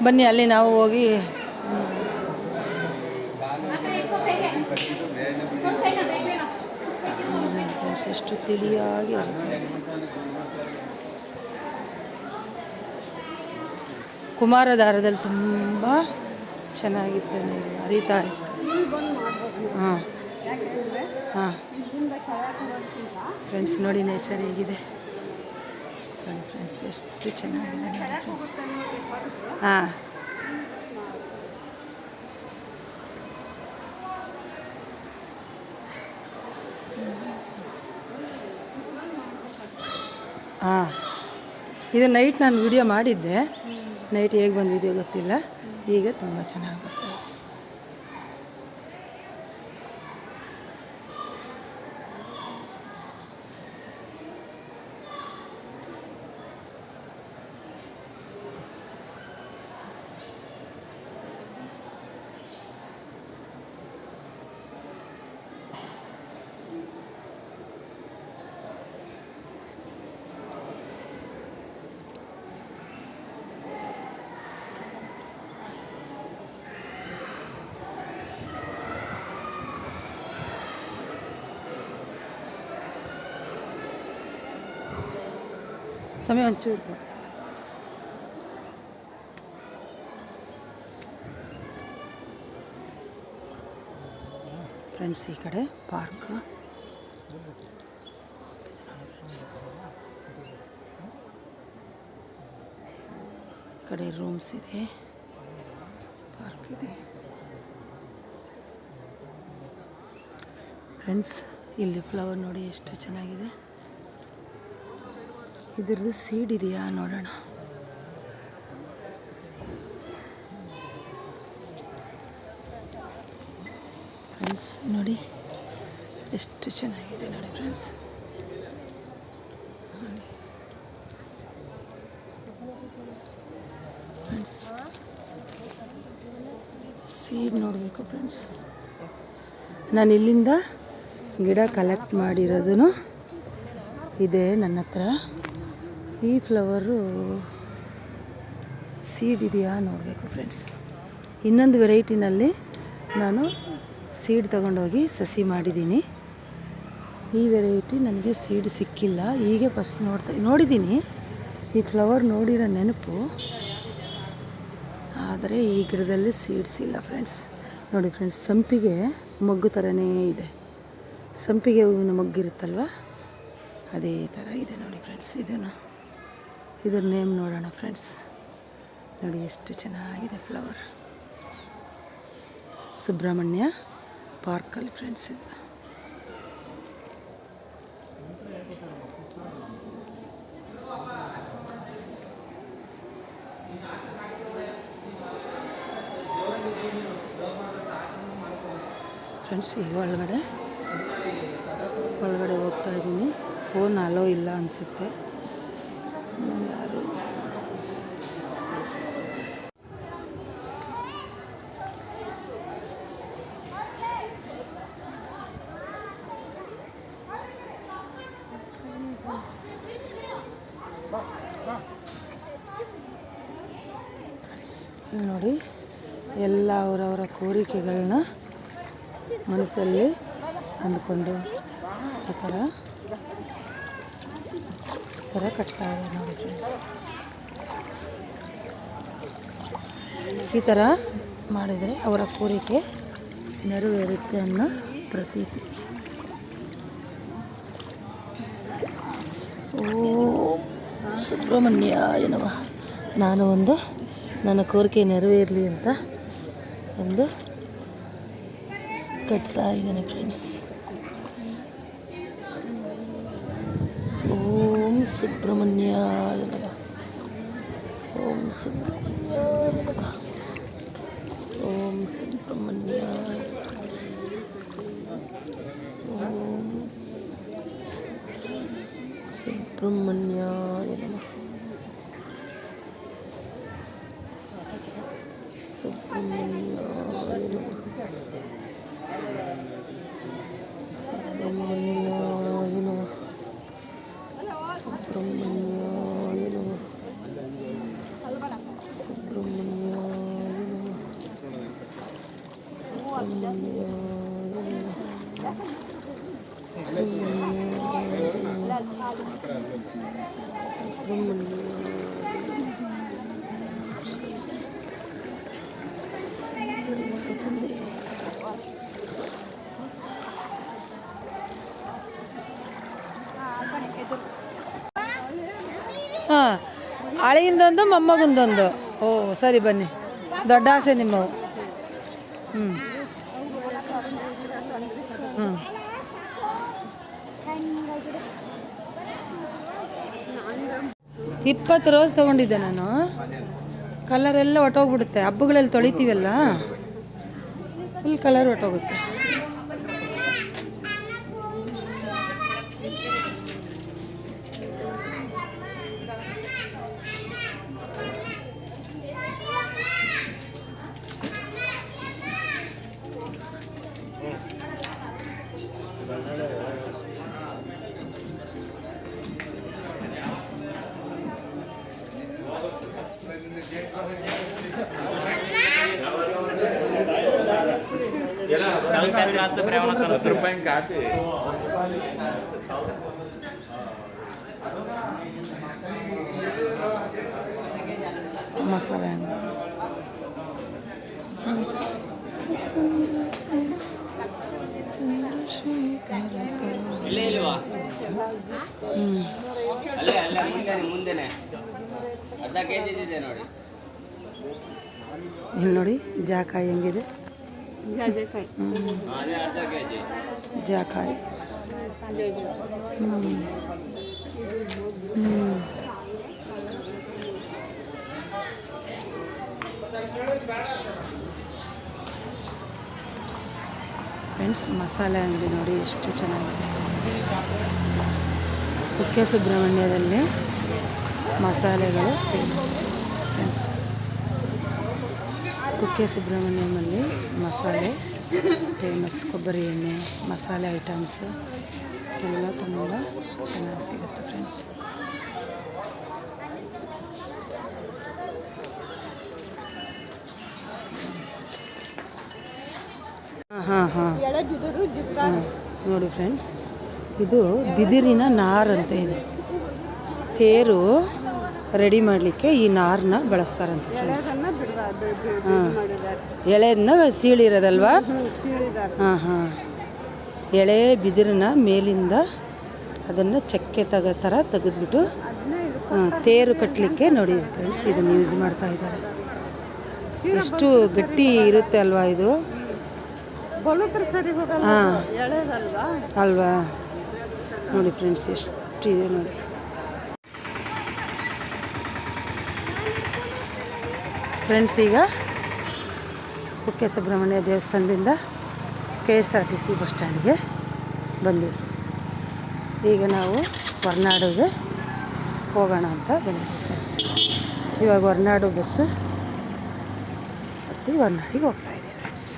ಬನ್ನಿ ಅಲ್ಲಿ ನಾವು ಹೋಗಿ ಎಷ್ಟು ತಿಳಿಯಾಗಿ ಕುಮಾರಧಾರದಲ್ಲಿ ತುಂಬ ಚೆನ್ನಾಗಿತ್ತು, ನೀರು ಹರಿತಾ ಇತ್ತು. ಹಾಂ ಹಾಂ ಫ್ರೆಂಡ್ಸ್ ನೋಡಿ ನೇಚರ್ ಹೇಗಿದೆ ನೋಡಿ ಫ್ರೆಂಡ್ಸ್, ಎಷ್ಟು ಚೆನ್ನಾಗಿದೆ ಫ್ರೆಂಡ್ಸ್. ಹಾಂ ಹಾಂ ಇದು ನೈಟ್ ನಾನು ವಿಡಿಯೋ ಮಾಡಿದ್ದೆ. ನೈಟ್ ಹೇಗೆ ಬಂದಿದೆ ಗೊತ್ತಿಲ್ಲ. ಈಗ ತುಂಬ ಚೆನ್ನಾಗಿ ಬರ್ತಾ ಇದೆ. ಸಮಯ ಒಂಚೂರು ಕೊಡ್ತೀನಿ ಫ್ರೆಂಡ್ಸ್. ಈ ಕಡೆ ಪಾರ್ಕ್, ಈ ಕಡೆ ರೂಮ್ಸ್ ಇದೆ, ಪಾರ್ಕ್ ಇದೆ ಫ್ರೆಂಡ್ಸ್. ಇಲ್ಲಿ ಫ್ಲವರ್ ನೋಡಿ ಎಷ್ಟು ಚೆನ್ನಾಗಿದೆ. ಇದರದ್ದು ಸೀಡ್ ಇದೆಯಾ ನೋಡೋಣ. ಫ್ರೆಂಡ್ಸ್ ನೋಡಿ ಎಷ್ಟು ಚೆನ್ನಾಗಿದೆ ನೋಡಿ ಫ್ರೆಂಡ್ಸ್. ಫ್ರೆಂಡ್ಸ್ ಸೀಡ್ ನೋಡಬೇಕು ಫ್ರೆಂಡ್ಸ್. ನಾನು ಇಲ್ಲಿಂದ ಗಿಡ ಕಲೆಕ್ಟ್ ಮಾಡಿರೋದು ಇದೆ ನನ್ನ ಹತ್ರ. ಈ ಫ್ಲವರು ಸೀಡ್ ಇದೆಯಾ ನೋಡಬೇಕು ಫ್ರೆಂಡ್ಸ್. ಇನ್ನೊಂದು ವೆರೈಟಿನಲ್ಲಿ ನಾನು ಸೀಡ್ ತಗೊಂಡೋಗಿ ಸಸಿ ಮಾಡಿದ್ದೀನಿ. ಈ ವೆರೈಟಿ ನನಗೆ ಸೀಡ್ ಸಿಕ್ಕಿಲ್ಲ. ಹೀಗೆ ಫಸ್ಟ್ ನೋಡಿದ್ದೀನಿ. ಈ ಫ್ಲವರ್ ನೋಡಿರೋ ನೆನಪು ಆದರೆ ಈ ಗಿಡದಲ್ಲಿ ಸೀಡ್ಸ್ ಇಲ್ಲ ಫ್ರೆಂಡ್ಸ್. ನೋಡಿ ಫ್ರೆಂಡ್ಸ್, ಸಂಪಿಗೆ ಮೊಗ್ಗು ಥರನೇ ಇದೆ. ಸಂಪಿಗೆ ಹೂವಿನ ಮೊಗ್ಗಿರುತ್ತಲ್ವ, ಅದೇ ಥರ ಇದೆ ನೋಡಿ ಫ್ರೆಂಡ್ಸ್. ಇದರ ನೇಮ್ ನೋಡೋಣ ಫ್ರೆಂಡ್ಸ್. ನೋಡಿ ಎಷ್ಟು ಚೆನ್ನಾಗಿದೆ ಫ್ಲವರ್. ಸುಬ್ರಹ್ಮಣ್ಯ ಪಾರ್ಕಲ್ಲಿ ಫ್ರೆಂಡ್ಸ್ ಇದು. ಫ್ರೆಂಡ್ಸ್, ಈಗ ಒಳಗಡೆ ಹೋಗ್ತಾ ಇದ್ದೀನಿ. ಫೋನ್ ಅಲೋ ಇಲ್ಲ ಅನಿಸುತ್ತೆ. ಯಾರು ನೋಡಿ, ಎಲ್ಲ ಅವರವರ ಕೋರಿಕೆಗಳನ್ನ ಮನಸ್ಸಲ್ಲಿ ಅಂದ್ಕೊಂಡು ಈ ಥರ ಕಟ್ತಾ ಇದೆ ನೋಡಿ ಫ್ರೆಂಡ್ಸ್. ಈ ಥರ ಮಾಡಿದರೆ ಅವರ ಕೋರಿಕೆ ನೆರವೇರುತ್ತೆ ಅನ್ನೋ ಪ್ರತೀತಿ. ಓಂ ಸುಬ್ರಹ್ಮಣ್ಯಾಯ ನಮಃ. ನಾನು ನನ್ನ ಕೋರಿಕೆ ನೆರವೇರಲಿ ಅಂತ ಒಂದು ಕಟ್ತಾ ಇದ್ದೇನೆ ಫ್ರೆಂಡ್ಸ್. ಓಂ ಸುಬ್ರಹ್ಮಣ್ಯಾಯ ನಮಃ. ಓಂ ಸುಬ್ರಹ್ಮಣ್ಯಾಯ ನಮಃ. ಓಂ ಸುಬ್ರಹ್ಮಣ್ಯಾಯ. ಓಂ ಸುಬ್ರಹ್ಮಣ್ಯಾಯ ನಮಃ. ಸುಬ್ರಹ್ಮಣ್ಯಾಯ ನಮಃ. ಸುಬ್ರಹ್ಮಣ್ಯಾಯ ನಮಃ. ಸುಬ್ರಹ್ಮಣ್ಯಾಯ ನಮಃ. ಸುಬ್ರಹ್ಮಣ್ಯಾಯ ನಮಃ. ಸುಬ್ರಹ್ಮಣ್ಯಾಯ ನಮಃ. ಸುಬ್ರಹ್ಮಣ್ಯಾಯ. ಹಾಂ, ಹಳೆಯಿಂದೊಂದು ಮೊಮ್ಮಗಂದೊಂದು. ಓ ಸರಿ, ಬನ್ನಿ. ದೊಡ್ಡ ಆಸೆ ನಿಮ್ಮವು. ಹ್ಞೂ 20 ರೋಸ್ ತೊಗೊಂಡಿದ್ದೆ ನಾನು. ಕಲರೆಲ್ಲ ಹೊಟ್ಟೋಗ್ಬಿಡುತ್ತೆ. ಹಬ್ಬಗಳಲ್ಲಿ ತೊಳಿತೀವಲ್ಲ, ಫುಲ್ ಕಲರ್ ಹೊಟ್ಟೋಗುತ್ತೆ. ಮಸಾಲೆ ಇಲ್ಲಿ ನೋಡಿ, ಜಾಕಾಯಿ ಹೆಂಗಿದೆ. ಜಾಕಾಯಿ ಫ್ರೆಂಡ್ಸ್. ಮಸಾಲೆ ಅಂಗಡಿ ನೋಡಿ ಎಷ್ಟು ಚೆನ್ನಾಗಿದೆ. ಕುಕ್ಕೆ ಸುಬ್ರಹ್ಮಣ್ಯದಲ್ಲಿ ಮಸಾಲೆಗಳು ಫೇಮಸ್ ಫ್ರೆಂಡ್ಸ್. ಕುಕ್ಕೆ ಸುಬ್ರಹ್ಮಣ್ಯಮಲ್ಲಿ ಮಸಾಲೆ ಫೇಮಸ್. ಕೊಬ್ಬರಿ ಎಣ್ಣೆ, ಮಸಾಲೆ ಐಟಮ್ಸ್ ಎಲ್ಲ ತುಂಬ ಚೆನ್ನಾಗಿ ಸಿಗುತ್ತೆ ಫ್ರೆಂಡ್ಸ್. ಹಾಂ ನೋಡಿ ಫ್ರೆಂಡ್ಸ್, ಇದು ಬಿದಿರಿನ ನಾರಂತೆ. ಇದು ತೇರು ರೆಡಿ ಮಾಡಲಿಕ್ಕೆ ಈ ನಾರನ್ನ ಬಳಸ್ತಾರಂತೆ ಫ್ರೆಂಡ್ಸ್. ಹಾಂ, ಎಳೆದನ್ನ ಸೀಳಿರೋದಲ್ವಾ? ಹಾಂ ಹಾಂ, ಎಳೆ ಬಿದಿರನ್ನ ಮೇಲಿಂದ ಅದನ್ನು ಚಕ್ಕೆ ಥರ ತೆಗೆದ್ಬಿಟ್ಟು ತೇರು ಕಟ್ಟಲಿಕ್ಕೆ ನೋಡಿ ಫ್ರೆಂಡ್ಸ್ ಇದನ್ನು ಯೂಸ್ ಮಾಡ್ತಾ ಇದ್ದಾರೆ. ಎಷ್ಟು ಗಟ್ಟಿ ಇರುತ್ತೆ ಅಲ್ವಾ ಇದು? ಹಾಂ ಅಲ್ವಾ? ನೋಡಿ ಫ್ರೆಂಡ್ಸ್ ಎಷ್ಟು ಇದೆ ನೋಡಿ. ಫ್ರೆಂಡ್ಸ್, ಈಗ ಕುಕ್ಕೆ ಸುಬ್ರಹ್ಮಣ್ಯ ದೇವಸ್ಥಾನದಿಂದ KSRTC ಬಸ್ ಸ್ಟ್ಯಾಂಡ್ಗೆ ಬಂದಿವಿ ಫ್ರೆಂಡ್ಸ್. ಈಗ ನಾವು ಹೊರನಾಡುಗೆ ಹೋಗೋಣ ಅಂತ ಬಂದಿದ್ದೀವಿ ಫ್ರೆಂಡ್ಸ್. ಇವಾಗ ಹೊರನಾಡು ಬಸ್ಸು ಹತ್ತಿ ಹೊರನಾಡಿಗೆ ಹೋಗ್ತಾಯಿದ್ದೀವಿ ಫ್ರೆಂಡ್ಸ್.